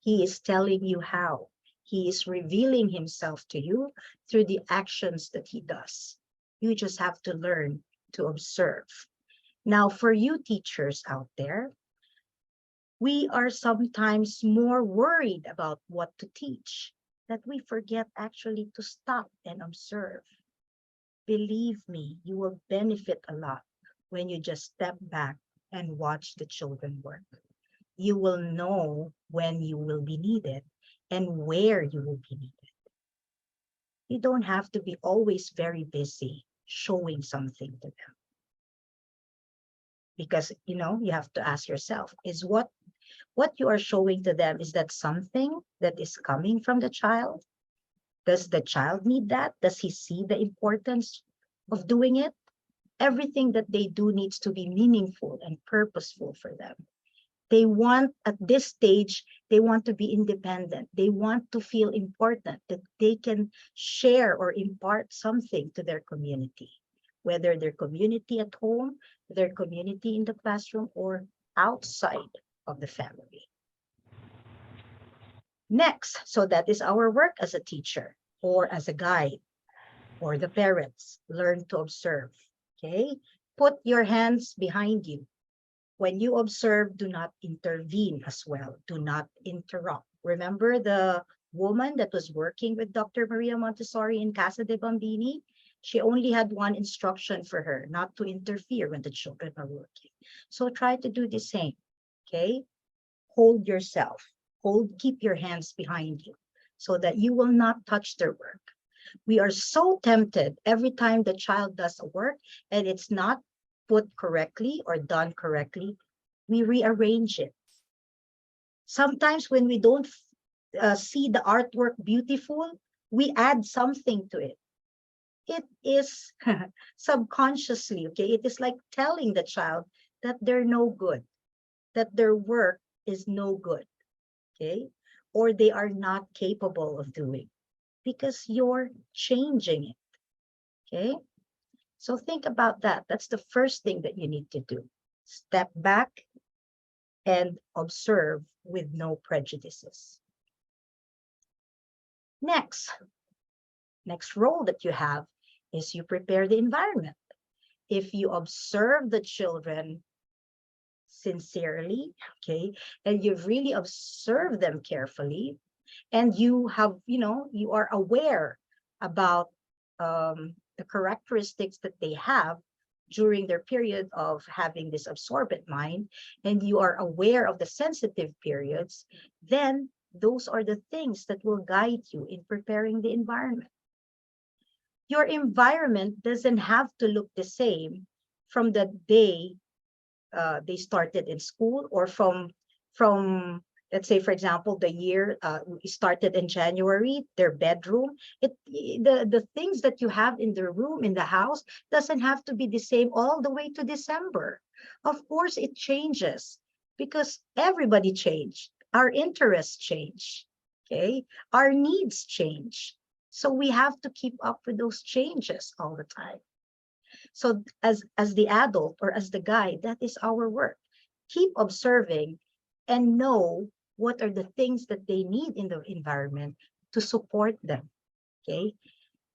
He is telling you how. He is revealing himself to you through the actions that he does. You just have to learn to observe. Now, for you teachers out there, we are sometimes more worried about what to teach that we forget actually to stop and observe. Believe me, you will benefit a lot when you just step back and watch the children work. You will know when you will be needed and where you will be needed. You don't have to be always very busy showing something to them. Because, you have to ask yourself, is what you are showing to them, is that something that is coming from the child? Does the child need that? Does he see the importance of doing it? Everything that they do needs to be meaningful and purposeful for them. They want, at this stage, they want to be independent. They want to feel important, that they can share or impart something to their community, whether their community at home, their community in the classroom, or outside of the family. Next, so that is our work as a teacher or as a guide, or the parents. Learn to observe, okay? Put your hands behind you. When you observe, do not intervene as well. Do not interrupt. Remember the woman that was working with Dr. Maria Montessori in Casa de Bambini? She only had one instruction for her, not to interfere when the children are working. So try to do the same, okay? Hold yourself. Keep your hands behind you so that you will not touch their work. We are so tempted every time the child does a work and it's not put correctly or done correctly, we rearrange it. Sometimes when we don't see the artwork beautiful, we add something to it. It is subconsciously, okay? It is like telling the child that they're no good, that their work is no good, okay? Or they are not capable of doing, because you're changing it, okay? So think about that. That's the first thing that you need to do. Step back and observe with no prejudices. Next role that you have is you prepare the environment. If you observe the children sincerely, okay, and you've really observed them carefully, and you have, you are aware about the characteristics that they have during their period of having this absorbent mind, and you are aware of the sensitive periods, then those are the things that will guide you in preparing the environment. Your environment doesn't have to look the same from the day they started in school, or from let's say, for example, the year we started in January, their bedroom. The things that you have in the room, in the house, doesn't have to be the same all the way to December. Of course, it changes because everybody changed. Our interests change, okay? Our needs change. So we have to keep up with those changes all the time. So as the adult or as the guide, that is our work. Keep observing and know what are the things that they need in the environment to support them. Okay.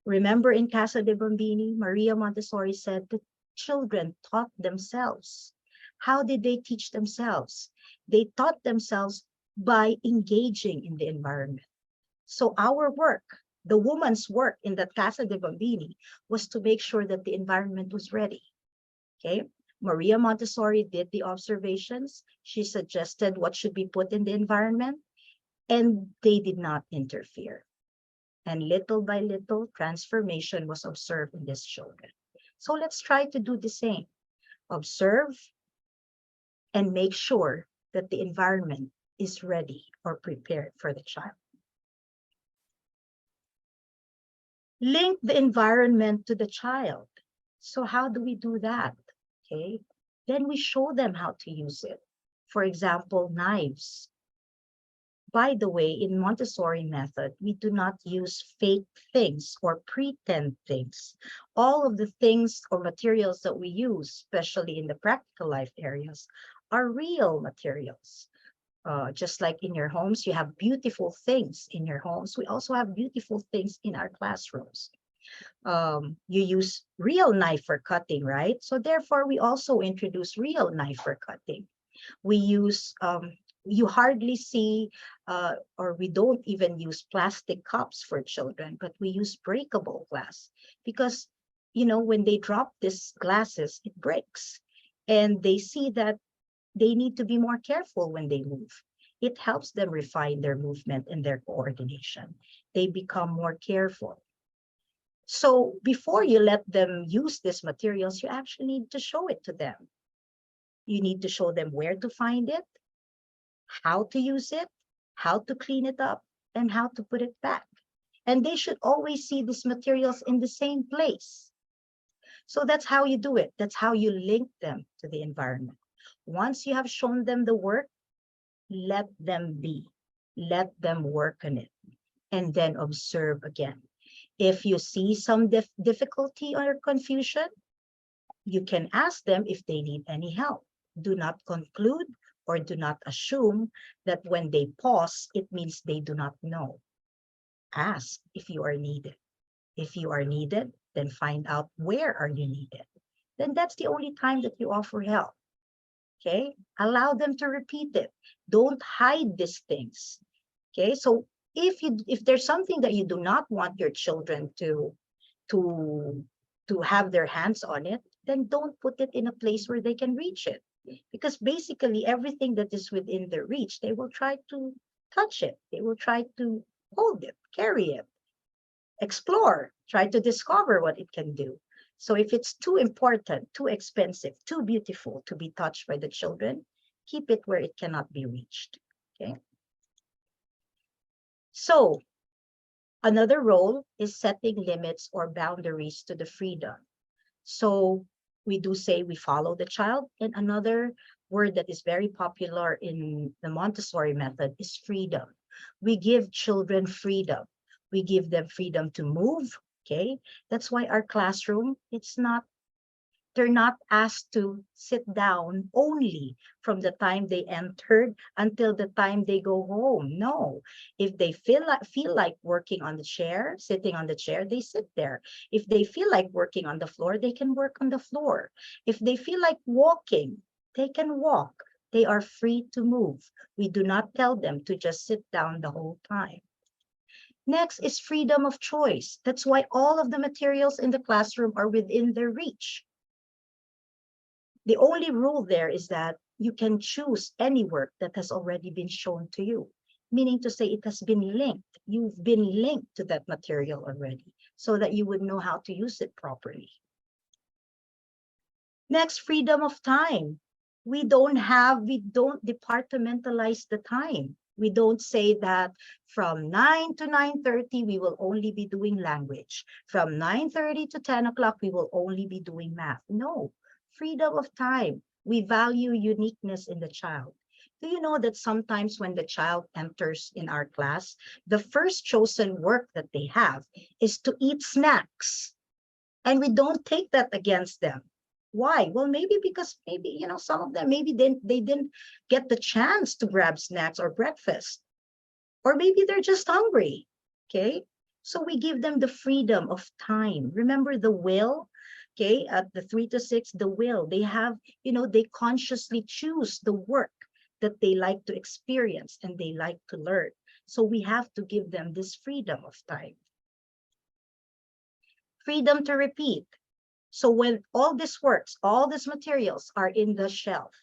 Remember in Casa de Bambini, Maria Montessori said that children taught themselves. How did they teach themselves? They taught themselves by engaging in the environment. So our work, the woman's work in that Casa de Bambini, was to make sure that the environment was ready. Okay. Maria Montessori did the observations. She suggested what should be put in the environment, and they did not interfere. And little by little, transformation was observed in these children. So let's try to do the same. Observe and make sure that the environment is ready or prepared for the child. Link the environment to the child. So how do we do that? Okay, then we show them how to use it. For example, knives. By the way, in Montessori method, we do not use fake things or pretend things. All of the things or materials that we use, especially in the practical life areas, are real materials. Just like in your homes, you have beautiful things in your homes. We also have beautiful things in our classrooms. You use real knife for cutting, right? So therefore, we also introduce real knife for cutting. We use, you hardly see, or we don't even use plastic cups for children, but we use breakable glass because, when they drop these glasses, it breaks. And they see that they need to be more careful when they move. It helps them refine their movement and their coordination. They become more careful. So before you let them use these materials, you actually need to show it to them. You need to show them where to find it, how to use it, how to clean it up, and how to put it back. And they should always see these materials in the same place. So that's how you do it. That's how you link them to the environment. Once you have shown them the work, let them be. Let them work on it. And then observe again. If you see some difficulty or confusion, you can ask them if they need any help. Do not conclude or do not assume that when they pause, it means they do not know. Ask if you are needed. If you are needed, then find out where are you needed. Then that's the only time that you offer help. Okay, allow them to repeat it. Don't hide these things. Okay, so if there's something that you do not want your children to have their hands on it, then don't put it in a place where they can reach it. Because basically everything that is within their reach, they will try to touch it. They will try to hold it, carry it, explore, try to discover what it can do. So if it's too important, too expensive, too beautiful to be touched by the children, keep it where it cannot be reached. Okay. So another role is setting limits or boundaries to the freedom. So we do say we follow the child. And another word that is very popular in the Montessori method is freedom. We give children freedom. We give them freedom to move. Okay. That's why our classroom, they're not asked to sit down only from the time they entered until the time they go home. No, if they feel like working on the chair, sitting on the chair, they sit there. If they feel like working on the floor, they can work on the floor. If they feel like walking, they can walk. They are free to move. We do not tell them to just sit down the whole time. Next is freedom of choice. That's why all of the materials in the classroom are within their reach. The only rule there is that you can choose any work that has already been shown to you, meaning to say it has been linked. You've been linked to that material already so that you would know how to use it properly. Next, freedom of time. We don't departmentalize the time. We don't say that from 9 to 9:30, we will only be doing language. From 9:30 to 10 o'clock, we will only be doing math. No, freedom of time. We value uniqueness in the child. Do you know that sometimes when the child enters in our class, the first chosen work that they have is to eat snacks. And we don't take that against them. Why? Well, maybe because some of them, maybe they didn't get the chance to grab snacks or breakfast. Or maybe they're just hungry. Okay. So we give them the freedom of time. Remember the will? Okay, at the 3 to 6, the will, they have, they consciously choose the work that they like to experience and they like to learn. So we have to give them this freedom of time. Freedom to repeat. So when all this works, all these materials are in the shelf,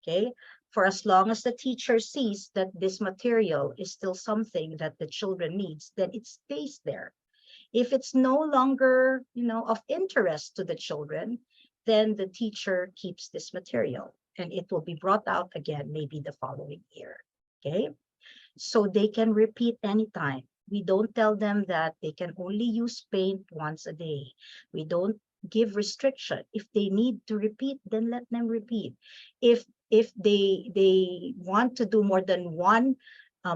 okay, for as long as the teacher sees that this material is still something that the children needs, then it stays there. If it's no longer, of interest to the children, then the teacher keeps this material and it will be brought out again, maybe the following year, okay? So they can repeat anytime. We don't tell them that they can only use paint once a day. We don't give restriction. If they need to repeat, then let them repeat. If they want to do more than one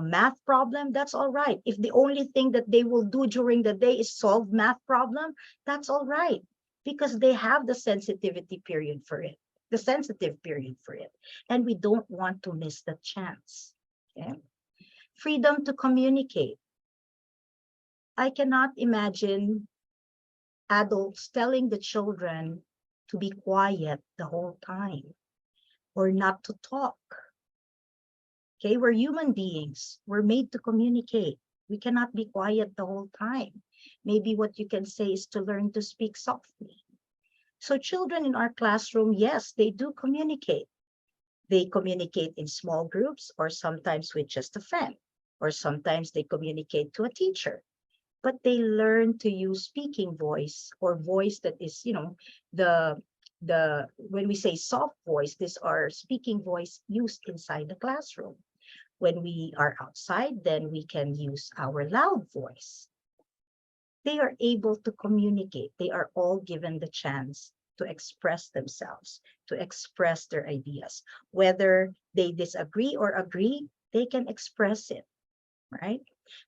math problem, that's all right. If the only thing that they will do during the day is solve math problem, that's all right, because they have the sensitivity period for it, the sensitive period for it. And we don't want to miss the chance. Okay? Freedom to communicate. I cannot imagine adults telling the children to be quiet the whole time or not to talk. Okay, we're human beings. We're made to communicate. We cannot be quiet the whole time. Maybe what you can say is to learn to speak softly. So children in our classroom, yes, they do communicate. They communicate in small groups or sometimes with just a friend, or sometimes they communicate to a teacher. But they learn to use speaking voice or voice that is, when we say soft voice, these are speaking voice used inside the classroom. When we are outside, then we can use our loud voice. They are able to communicate. They are all given the chance to express themselves, to express their ideas. Whether they disagree or agree, they can express it, right?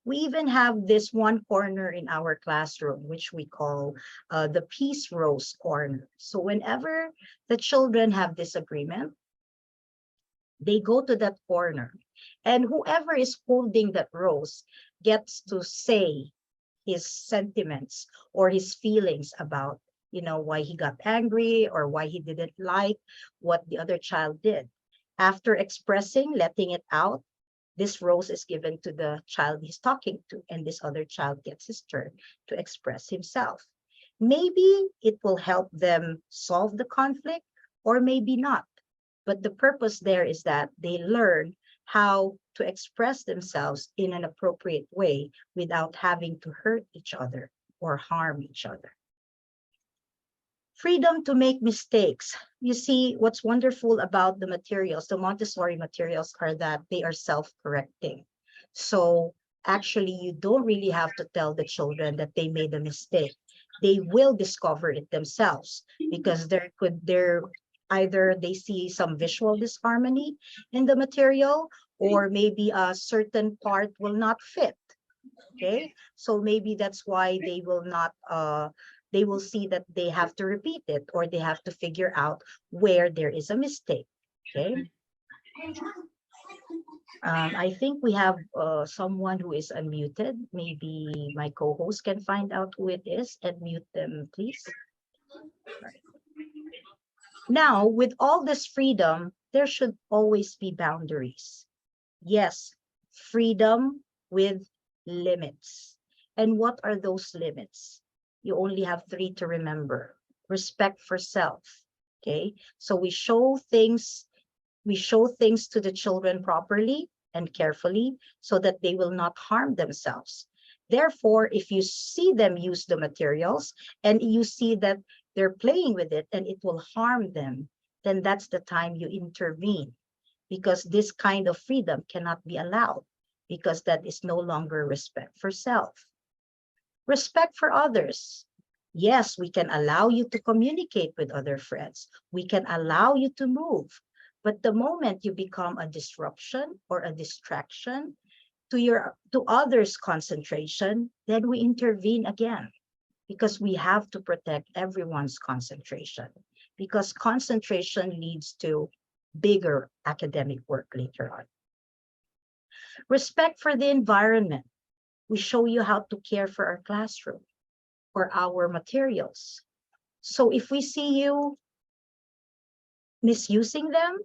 We even have this one corner in our classroom, which we call the Peace Rose Corner. So whenever the children have disagreement, they go to that corner. And whoever is holding that rose gets to say his sentiments or his feelings about, why he got angry or why he didn't like what the other child did. After expressing, letting it out, this rose is given to the child he's talking to, and this other child gets his turn to express himself. Maybe it will help them solve the conflict, or maybe not. But the purpose there is that they learn how to express themselves in an appropriate way without having to hurt each other or harm each other. Freedom to make mistakes. You see, what's wonderful about the materials, the Montessori materials, are that they are self-correcting. So actually, you don't really have to tell the children that they made a mistake. They will discover it themselves because there either they see some visual disharmony in the material, or maybe a certain part will not fit. Okay, so maybe that's why they will not they will see that they have to repeat it, or they have to figure out where there is a mistake. Okay, I think we have someone who is unmuted. Maybe my co-host can find out who it is and mute them, please. Right. Now, with all this freedom, there should always be boundaries. Yes, freedom with limits. And what are those limits? You only have 3 to remember. Respect for self. Okay, so we show things to the children properly and carefully so that they will not harm themselves. Therefore, if you see them use the materials and you see that they're playing with it and it will harm them, then that's the time you intervene, because this kind of freedom cannot be allowed, because that is no longer respect for self. Respect for others. Yes, we can allow you to communicate with other friends. We can allow you to move. But the moment you become a disruption or a distraction to others' concentration, then we intervene again, because we have to protect everyone's concentration, because concentration leads to bigger academic work later on. Respect for the environment. We show you how to care for our classroom, for our materials. So if we see you misusing them,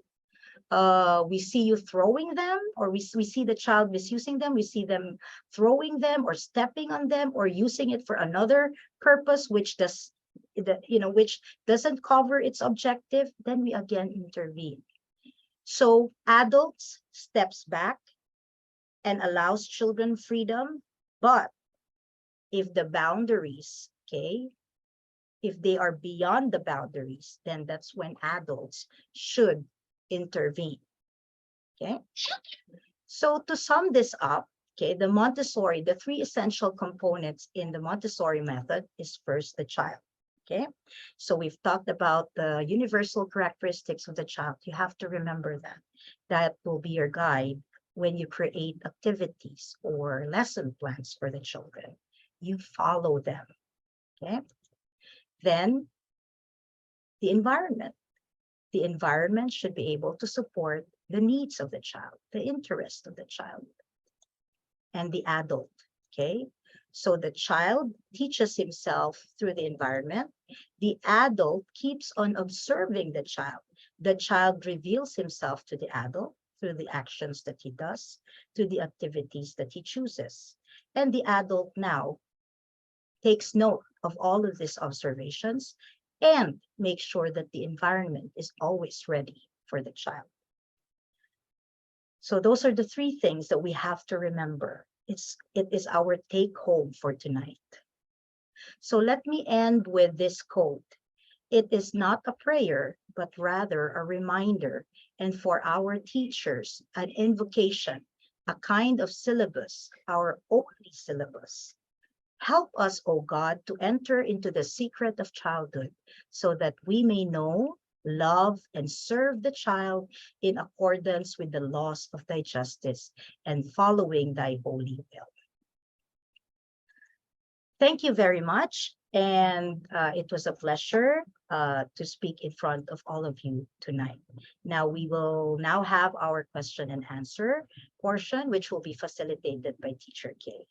we see you throwing them, or we see the child misusing them, we see them throwing them or stepping on them or using it for another purpose, which doesn't cover its objective, then we again intervene. So adults steps back and allows children freedom, but if the boundaries, okay, if they are beyond the boundaries, then that's when adults should intervene. Okay, so to sum this up, okay, the 3 essential components in the Montessori method is first the child. Okay, so we've talked about the universal characteristics of the child. You have to remember that. That will be your guide when you create activities or lesson plans for the children. You follow them. Okay, then the environment. The environment should be able to support the needs of the child, the interest of the child, and the adult. Okay, so the child teaches himself through the environment. The adult keeps on observing the child. The child reveals himself to the adult through the actions that he does, through the activities that he chooses. And the adult now takes note of all of these observations and makes sure that the environment is always ready for the child. So those are the 3 things that we have to remember. It is our take home for tonight. So let me end with this quote. It is not a prayer, but rather a reminder, and for our teachers, an invocation, a kind of syllabus, our only syllabus. Help us, O God, to enter into the secret of childhood so that we may know, love, and serve the child in accordance with the laws of thy justice and following thy holy will. Thank you very much. And it was a pleasure to speak in front of all of you tonight. Now we will now have our question and answer portion, which will be facilitated by Teacher Kay.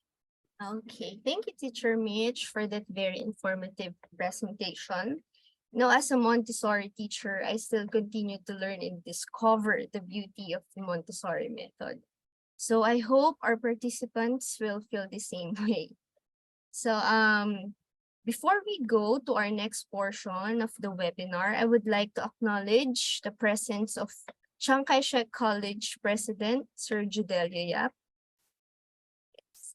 Okay, thank you, Teacher Mitch, for that very informative presentation. Now, as a Montessori teacher, I still continue to learn and discover the beauty of the Montessori method. So I hope our participants will feel the same way. So before we go to our next portion of the webinar, I would like to acknowledge the presence of Chiang Kai-shek College President, Sir Judelio Yap.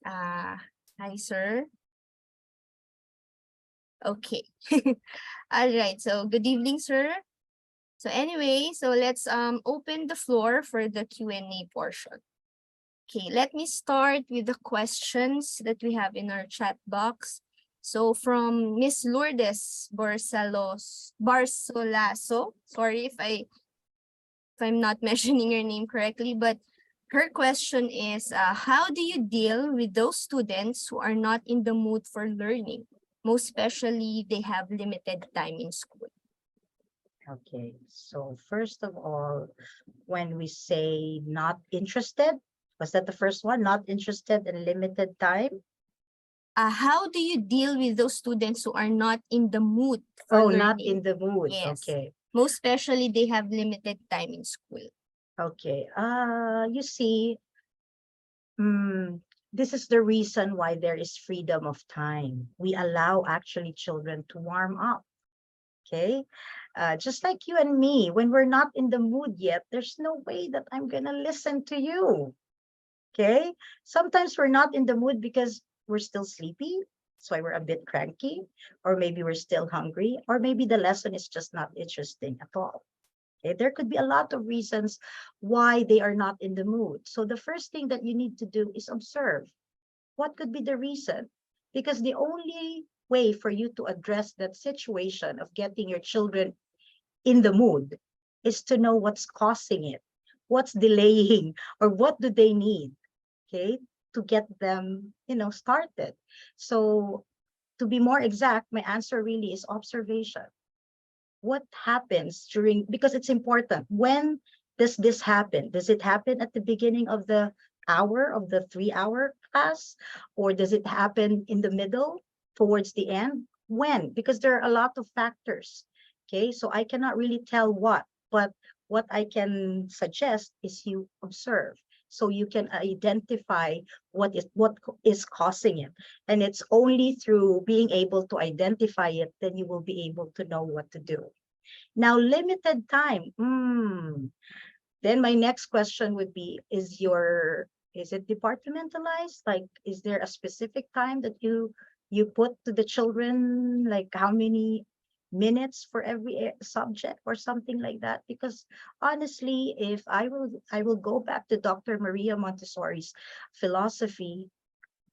Hi, sir. Okay. All right. So good evening, sir. So anyway, so let's open the floor for the Q&A portion. Okay, let me start with the questions that we have in our chat box. So from Miss Lourdes Barsolaso, sorry if I'm not mentioning your name correctly, but her question is, how do you deal with those students who are not in the mood for learning? Most especially, they have limited time in school. Okay, so first of all, when we say not interested, was that the first one? Not interested in limited time? How do you deal with those students who are not in the mood for Oh, learning? not in the mood. Yes. Okay. Most especially, they have limited time in school. Okay. You see, this is the reason why there is freedom of time. We allow actually children to warm up. Okay. Just like you and me, when we're not in the mood yet, there's no way that I'm going to listen to you. Okay. Sometimes we're not in the mood because we're still sleepy. That's why we're a bit cranky, or maybe we're still hungry, or maybe the lesson is just not interesting at all. Okay, there could be a lot of reasons why they are not in the mood. So the first thing that you need to do is observe what could be the reason. Because the only way for you to address that situation of getting your children in the mood is to know what's causing it, what's delaying, or what do they need, okay, to get them, started. So to be more exact, my answer really is observation. What happens during, because it's important, when does this happen? Does it happen at the beginning of the hour of the 3-hour class, or does it happen in the middle towards the end? When? Because there are a lot of factors. Okay, so I cannot really tell what, but what I can suggest is you observe, so you can identify what is causing it. And it's only through being able to identify it, then you will be able to know what to do. Now, limited time. Then my next question would be, is it departmentalized? Like, is there a specific time that you put to the children, like how many minutes for every subject or something like that? Because honestly, if I will go back to Dr. Maria Montessori's philosophy,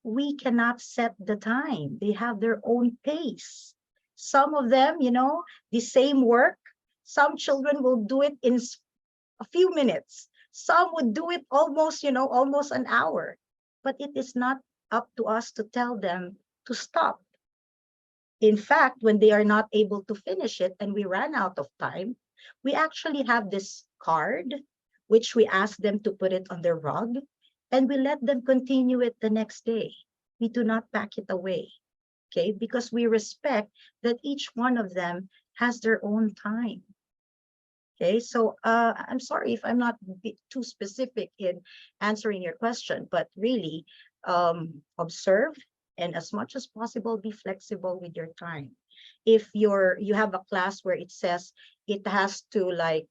we cannot set the time. They have their own pace. Some of them, the same work, some children will do it in a few minutes. Some would do it almost an hour. But it is not up to us to tell them to stop. In fact, when they are not able to finish it and we ran out of time, we actually have this card, which we ask them to put it on their rug, and we let them continue it the next day. We do not pack it away, okay? Because we respect that each one of them has their own time. Okay, so I'm sorry if I'm not too specific in answering your question, but really observe, and as much as possible, be flexible with your time. If you have a class where it says it has to, like,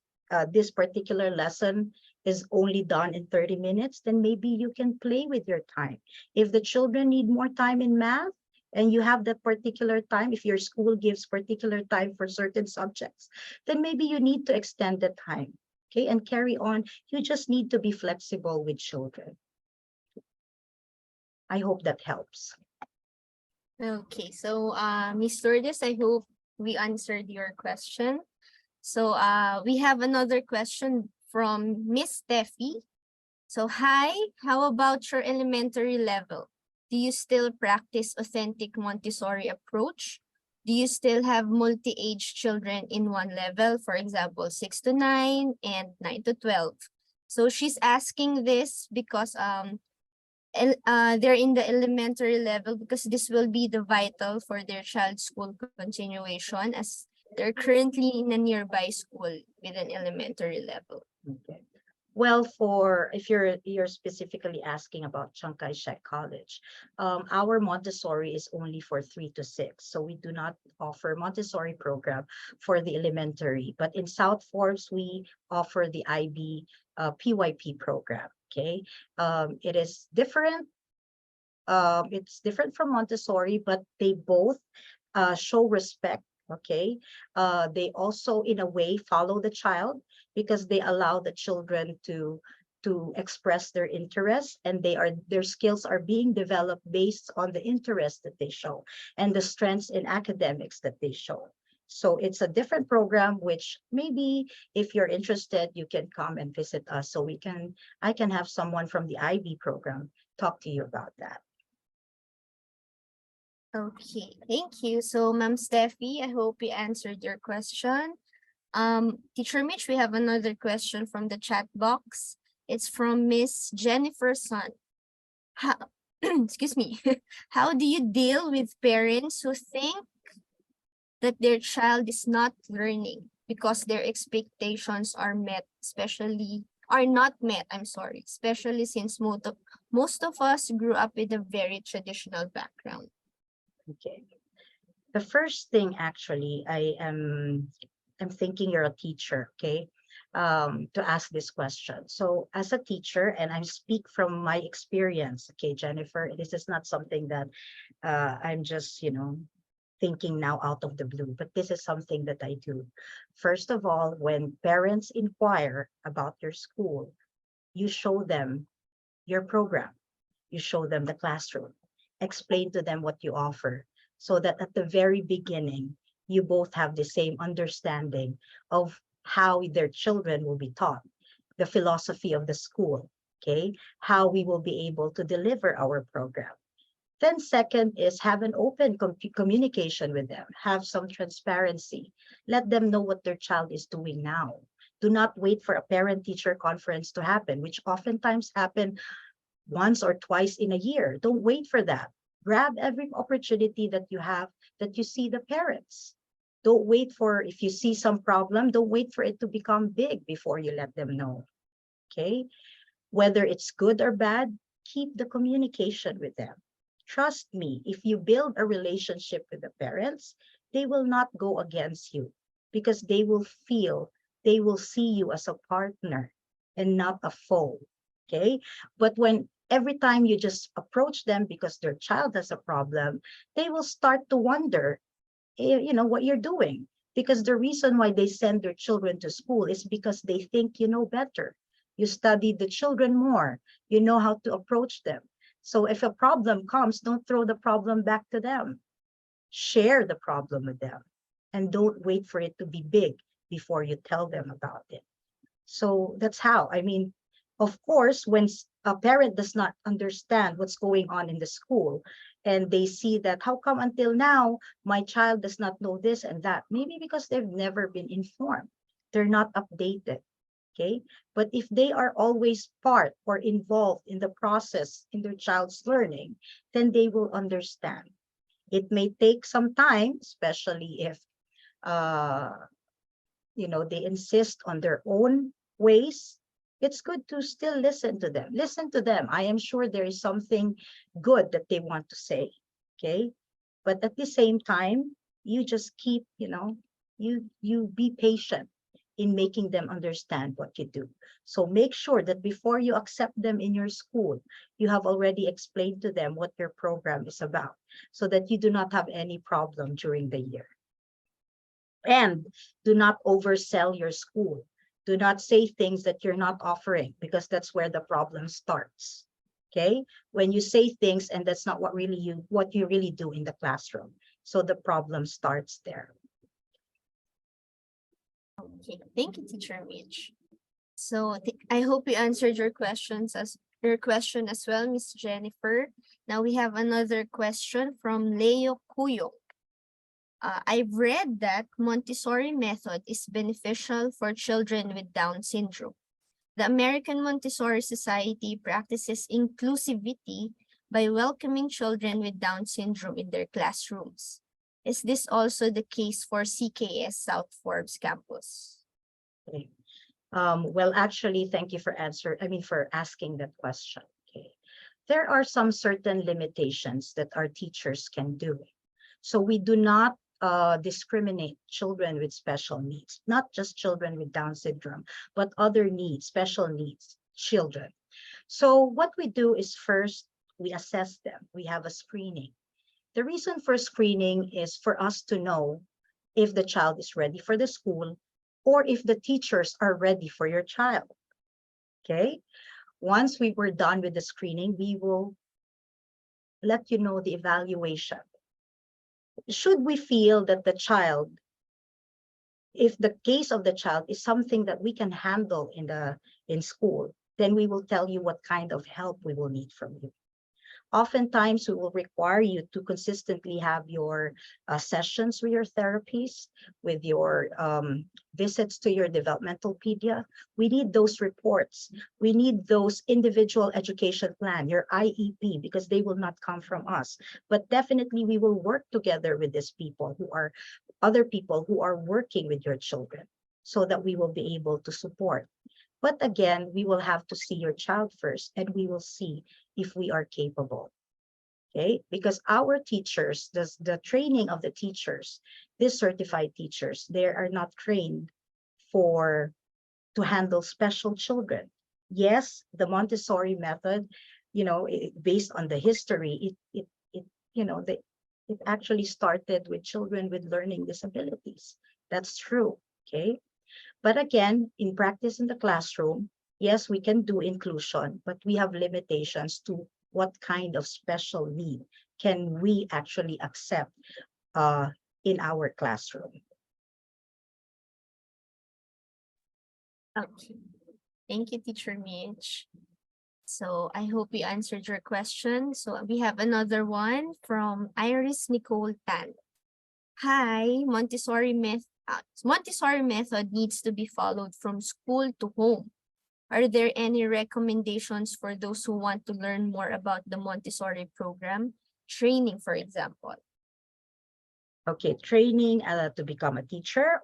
this particular lesson is only done in 30 minutes, then maybe you can play with your time. If the children need more time in math, and you have that particular time, if your school gives particular time for certain subjects, then maybe you need to extend the time, okay, and carry on. You just need to be flexible with children. I hope that helps. Okay, so Miss Lourdes, I hope we answered your question. So we have another question from Miss Steffi. So hi, how about your elementary level? Do you still practice authentic Montessori approach? Do you still have multi-age children in one level, for example, 6 to 9 and 9 to 12? So she's asking this because they're in the elementary level, because this will be the vital for their child's school continuation, as they're currently in a nearby school with an elementary level. Okay. Well, if you're specifically asking about Chiang Kai-shek College, our Montessori is only for 3 to 6. So we do not offer Montessori program for the elementary. But in South Forbes, we offer the IB PYP program. Okay, it is different. It's different from Montessori, but they both show respect. Okay, they also in a way follow the child because they allow the children to express their interests, and their skills are being developed based on the interest that they show and the strengths in academics that they show. So it's a different program, which maybe if you're interested, you can come and visit us so I can have someone from the IB program talk to you about that. Okay, thank you. So, Ma'am Steffi, I hope we answered your question. Teacher Mitch, we have another question from the chat box. It's from Miss Jennifer Sun. How, excuse me, how do you deal with parents who think that their child is not learning because their expectations are met, are not met, especially since most of us grew up with a very traditional background? Okay. The first thing, actually, I'm thinking you're a teacher, okay, to ask this question. So as a teacher, and I speak from my experience, okay, Jennifer, this is not something that I'm just, thinking now out of the blue, but this is something that I do. First of all, when parents inquire about your school, you show them your program, you show them the classroom, explain to them what you offer, so that at the very beginning, you both have the same understanding of how their children will be taught, the philosophy of the school, okay, how we will be able to deliver our program. Then second is have an open communication with them, have some transparency, let them know what their child is doing now. Do not wait for a parent-teacher conference to happen, which oftentimes happen once or twice in a year. Don't wait for that. Grab every opportunity that you have, that you see the parents. Don't wait for, if you see some problem, don't wait for it to become big before you let them know. Okay? Whether it's good or bad, keep the communication with them. Trust me, if you build a relationship with the parents, they will not go against you because they will see you as a partner and not a foe. Okay? But when every time you just approach them because their child has a problem, they will start to wonder, what you're doing. Because the reason why they send their children to school is because they think you know better. You study the children more. You know how to approach them. So if a problem comes, don't throw the problem back to them. Share the problem with them. And don't wait for it to be big before you tell them about it. So that's how, of course, when a parent does not understand what's going on in the school, and they see that, how come until now my child does not know this and that? Maybe because they've never been informed. They're not updated. Okay. But if they are always part or involved in the process in their child's learning, then they will understand. It may take some time, especially if they insist on their own ways. It's good to still listen to them. Listen to them. I am sure there is something good that they want to say. Okay. But at the same time, you just keep, you be patient in making them understand what you do. So make sure that before you accept them in your school, you have already explained to them what your program is about so that you do not have any problem during the year. And do not oversell your school. Do not say things that you're not offering, because that's where the problem starts. Okay? When you say things and that's not what you really do in the classroom. So the problem starts there. Okay, thank you, Teacher Mitch. So I hope we answered your question as well, Miss Jennifer. Now we have another question from Leo Kuyo. I've read that Montessori method is beneficial for children with Down syndrome. The American Montessori Society practices inclusivity by welcoming children with Down syndrome in their classrooms. Is this also the case for CKS South Forbes campus? Okay. Well, actually, thank you for asking that question. Okay. There are some certain limitations that our teachers can do. So we do not discriminate children with special needs, not just children with Down syndrome, but other needs, special needs children. So what we do is first, we assess them. We have a screening. The reason for screening is for us to know if the child is ready for the school or if the teachers are ready for your child. Okay. Once we were done with the screening, we will let you know the evaluation. Should we feel that the child, if the case of the child is something that we can handle in school, then we will tell you what kind of help we will need from you. Oftentimes, we will require you to consistently have your sessions with your therapies, with your visits to your developmental pedia. We need those reports. We need those individual education plan, your IEP, because they will not come from us. But definitely, we will work together with these people who are other people who are working with your children so that we will be able to support. But again, we will have to see your child first, and we will see if we are capable. Okay, because our teachers, the training of the teachers, these certified teachers, they are not trained to handle special children. Yes, the Montessori method, based on the history, it actually started with children with learning disabilities. That's true. Okay. But again, in practice in the classroom, yes, we can do inclusion, but we have limitations to what kind of special need can we actually accept in our classroom. Okay. Thank you, Teacher Mitch. So I hope we answered your question. So we have another one from Iris Nicole Tan. Hi, Montessori method needs to be followed from school to home. Are there any recommendations for those who want to learn more about the Montessori program? Training, for example. Okay, training to become a teacher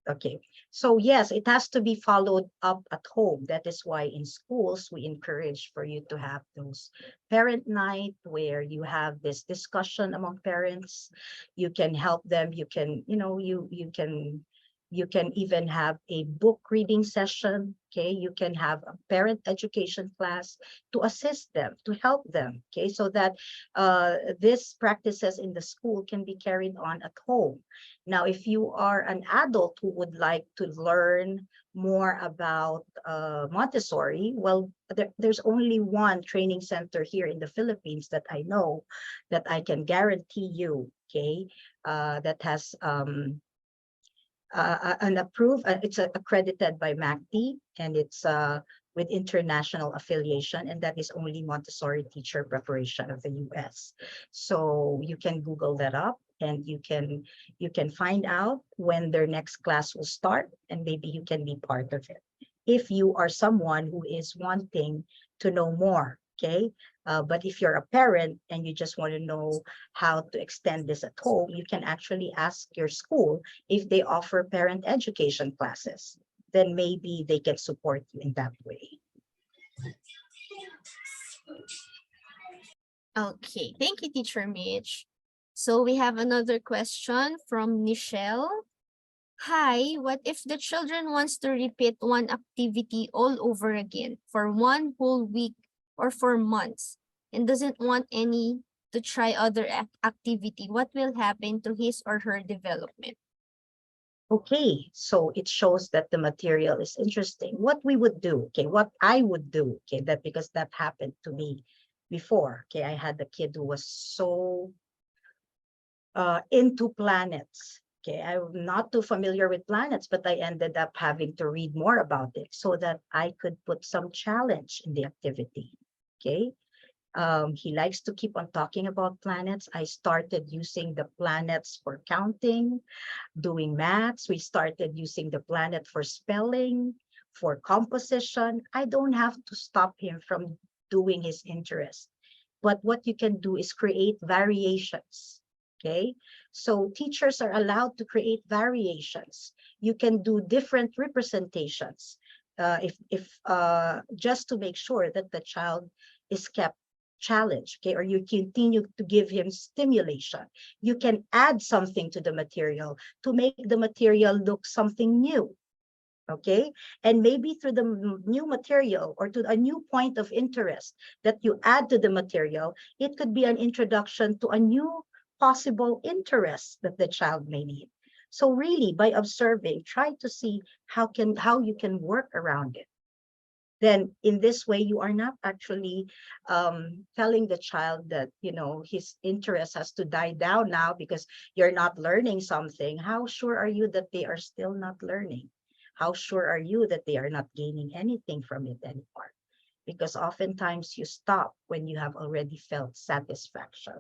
okay. So yes, it has to be followed up at home. That is why in schools, we encourage for you to have those parent night where you have this discussion among parents. You can help them. You can, you can even have a book reading session. Okay, you can have a parent education class to assist them, to help them. Okay, so that these practices in the school can be carried on at home. Now, if you are an adult who would like to learn more about Montessori, well, there's only one training center here in the Philippines that I know, that I can guarantee you, okay, that has an approved, it's accredited by MACD, and it's with international affiliation, and that is only Montessori Teacher Preparation of the US. So you can Google that up, and you can find out when their next class will start, and maybe you can be part of it if you are someone who is wanting to know more. Okay, but if you're a parent and you just want to know how to extend this at home, you can actually ask your school if they offer parent education classes. Then maybe they can support you in that way. Okay, thank you, Teacher Mitch. So we have another question from Nichelle. Hi, what if the children wants to repeat one activity all over again for one whole week or for months and doesn't want any to try other activity? What will happen to his or her development? Okay, so it shows that the material is interesting. What we would do, okay, what I would do, okay, that because that happened to me before. Okay, I had a kid who was so into planets. Okay, I'm not too familiar with planets, but I ended up having to read more about it so that I could put some challenge in the activity. Okay, he likes to keep on talking about planets. I started using the planets for counting, doing maths. We started using the planet for spelling, for composition. I don't have to stop him from doing his interest. But what you can do is create variations. Okay, so teachers are allowed to create variations. You can do different representations if just to make sure that the child is kept challenged. Okay, or you continue to give him stimulation. You can add something to the material to make the material look something new. Okay, and maybe through the new material or to a new point of interest that you add to the material, it could be an introduction to a new possible interests that the child may need. So really, by observing, try to see how you can work around it. Then in this way, you are not actually telling the child that, his interest has to die down now because you're not learning something. How sure are you that they are still not learning? How sure are you that they are not gaining anything from it anymore? Because oftentimes you stop when you have already felt satisfaction,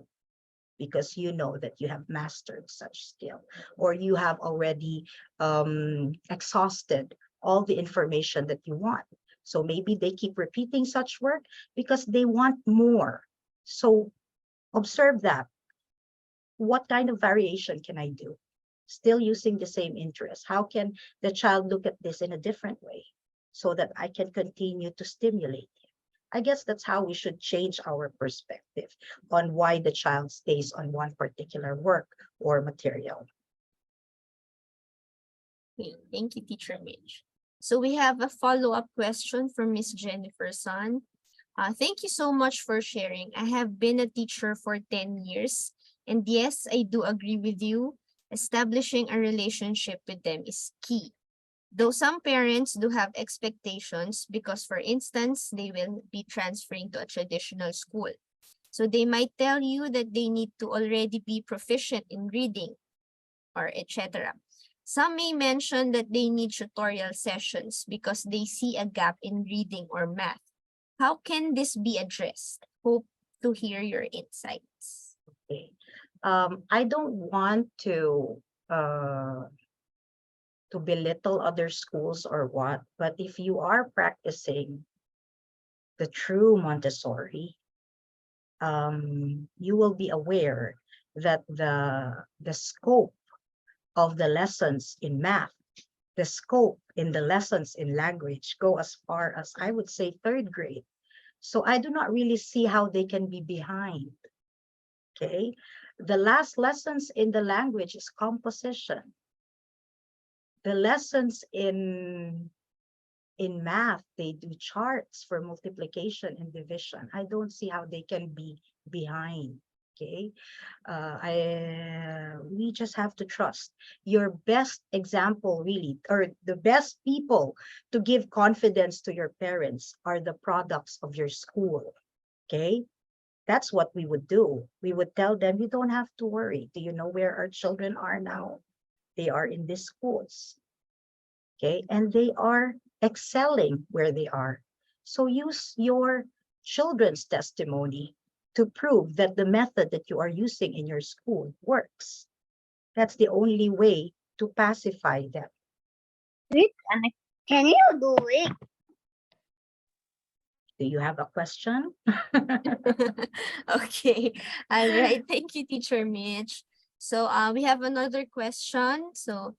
because you know that you have mastered such skill, or you have already exhausted all the information that you want. So maybe they keep repeating such work because they want more. So observe that. What kind of variation can I do? Still using the same interest. How can the child look at this in a different way so that I can continue to stimulate him? I guess that's how we should change our perspective on why the child stays on one particular work or material. Okay, thank you, Teacher Mitch. So we have a follow-up question from Miss Jennifer Sun. Thank you so much for sharing. I have been a teacher for 10 years, and yes, I do agree with you. Establishing a relationship with them is key. Though some parents do have expectations because, for instance, they will be transferring to a traditional school. So they might tell you that they need to already be proficient in reading or etc. Some may mention that they need tutorial sessions because they see a gap in reading or math. How can this be addressed? Hope to hear your insights. Okay. I don't want to belittle other schools or what, but if you are practicing the true Montessori, you will be aware that the scope of the lessons in math, the scope in the lessons in language go as far as, I would say, third grade. So I do not really see how they can be behind. Okay. The last lessons in the language is composition. The lessons in math, they do charts for multiplication and division. I don't see how they can be behind. Okay. We just have to trust. Your best example, really, or the best people to give confidence to your parents are the products of your school. Okay. That's what we would do. We would tell them, you don't have to worry. Do you know where our children are now? They are in these schools. Okay. And they are excelling where they are. So use your children's testimony to prove that the method that you are using in your school works. That's the only way to pacify them. Can you do it? Do you have a question? Okay. All right. Thank you, Teacher Mitch. So we have another question. So,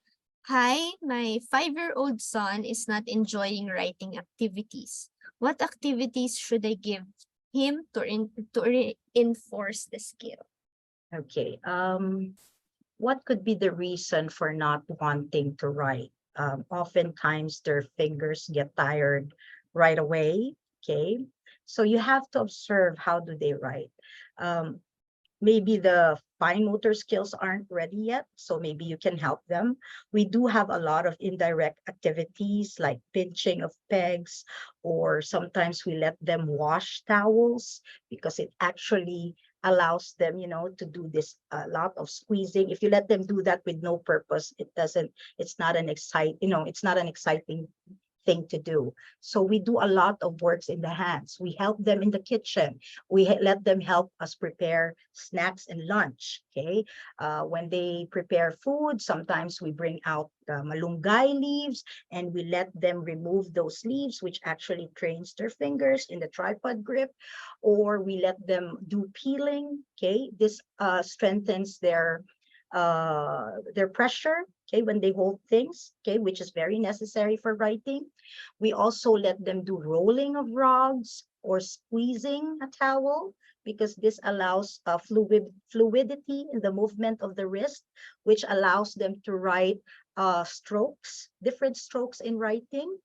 hi, my 5-year-old son is not enjoying writing activities. What activities should I give him to reinforce the skill? Okay. What could be the reason for not wanting to write? Oftentimes their fingers get tired right away. Okay. So you have to observe, how do they write? Maybe the fine motor skills aren't ready yet, so maybe you can help them. We do have a lot of indirect activities like pinching of pegs, or sometimes we let them wash towels because it actually allows them, to do this a lot of squeezing. If you let them do that with no purpose, it's not an exciting thing to do. So we do a lot of works in the hands. We help them in the kitchen. We let them help us prepare snacks and lunch. Okay. When they prepare food, sometimes we bring out malunggay leaves and we let them remove those leaves, which actually trains their fingers in the tripod grip, or we let them do peeling. Okay. This strengthens their pressure, okay, when they hold things, okay, which is very necessary for writing. We also let them do rolling of rods or squeezing a towel, because this allows fluidity in the movement of the wrist, which allows them to write strokes, different strokes in writing.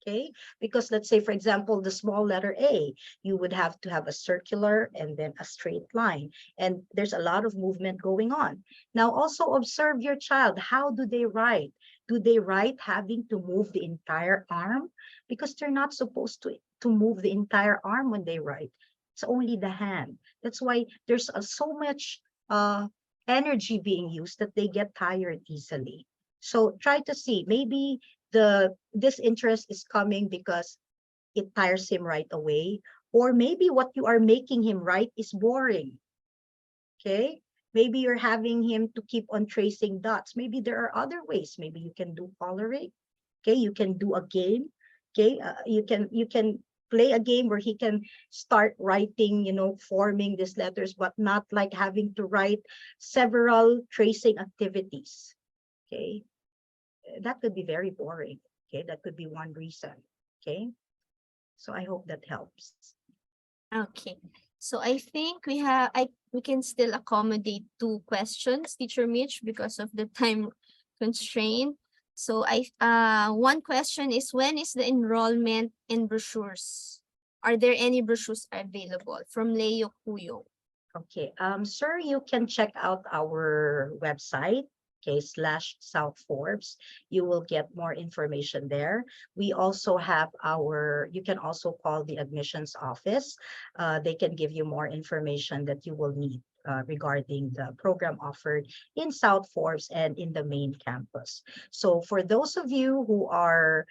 Okay, because let's say, for example, the small letter A, you would have to have a circular and then a straight line. And there's a lot of movement going on. Now, also observe your child. How do they write? Do they write having to move the entire arm? Because they're not supposed to move the entire arm when they write. It's only the hand. That's why there's so much energy being used that they get tired easily. So try to see, maybe this interest is coming because it tires him right away, or maybe what you are making him write is boring. Okay, maybe you're having him to keep on tracing dots. Maybe there are other ways. Maybe you can do coloring. Okay, you can do a game. Okay, you can play a game where he can start writing, forming these letters, but not like having to write several tracing activities. Okay, that could be very boring. Okay, that could be one reason. Okay, so I hope that helps. Okay. So I think we can still accommodate 2 questions, Teacher Mitch, because of the time constraint. So one question is, when is the enrollment in brochures? Are there any brochures available? From Leo Cuyo. Okay, sir, you can check out our website, okay, /South Forbes. You will get more information there. We also have you can also call the admissions office. They can give you more information that you will need regarding the program offered in South Forbes and in the main campus. So for those of you who are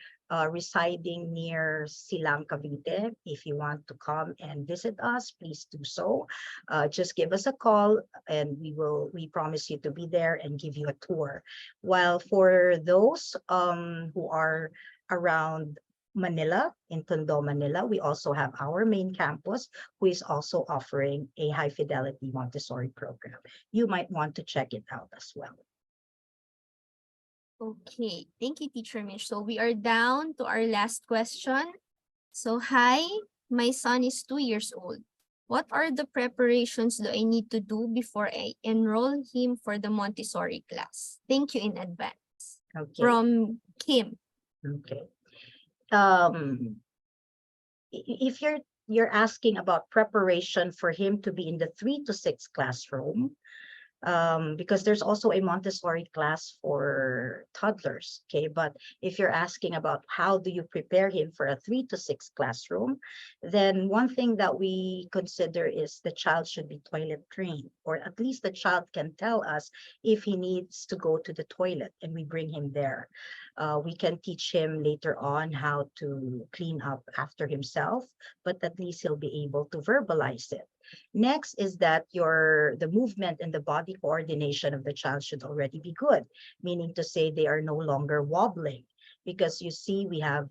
residing near Silang, Cavite, if you want to come and visit us, please do so. Just give us a call and we promise you to be there and give you a tour. While for those who are around Manila, in Tondo, Manila, we also have our main campus, who is also offering a high fidelity Montessori program. You might want to check it out as well. Okay, thank you, Teacher Mitch. So we are down to our last question. So, hi, my son is 2 years old. What are the preparations do I need to do before I enroll him for the Montessori class? Thank you in advance. Okay. From Kim. Okay. If you're asking about preparation for him to be in the 3 to 6 classroom, because there's also a Montessori class for toddlers, okay? But if you're asking about how do you prepare him for a 3 to 6 classroom, then one thing that we consider is the child should be toilet trained, or at least the child can tell us if he needs to go to the toilet and we bring him there. We can teach him later on how to clean up after himself, but at least he'll be able to verbalize it. Next is that the movement and the body coordination of the child should already be good, meaning to say they are no longer wobbling. Because you see, we have,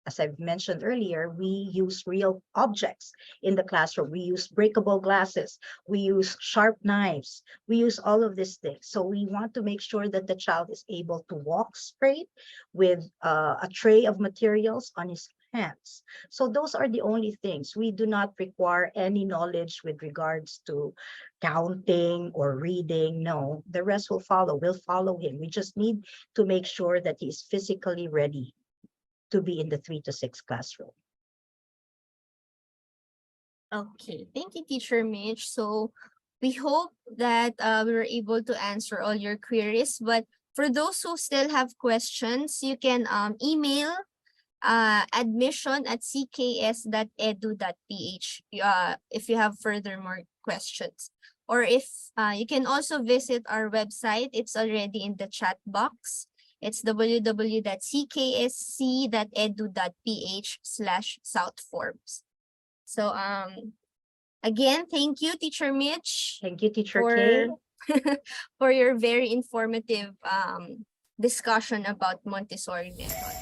as I've mentioned earlier, we use real objects in the classroom. We use breakable glasses. We use sharp knives. We use all of these things. So we want to make sure that the child is able to walk straight with a tray of materials on his hands. So those are the only things. We do not require any knowledge with regards to counting or reading. No, the rest will follow. We'll follow him. We just need to make sure that he's physically ready to be in the 3 to 6 classroom. Okay, thank you, Teacher Mitch. So we hope that we were able to answer all your queries. But for those who still have questions, you can email admission@cks.edu.ph if you have more questions. Or if you can also visit our website. It's already in the chat box. It's www.cks.edu.ph/southforbes. So again, thank you, Teacher Mitch. Thank you, Teacher Kay. For your very informative discussion about Montessori method.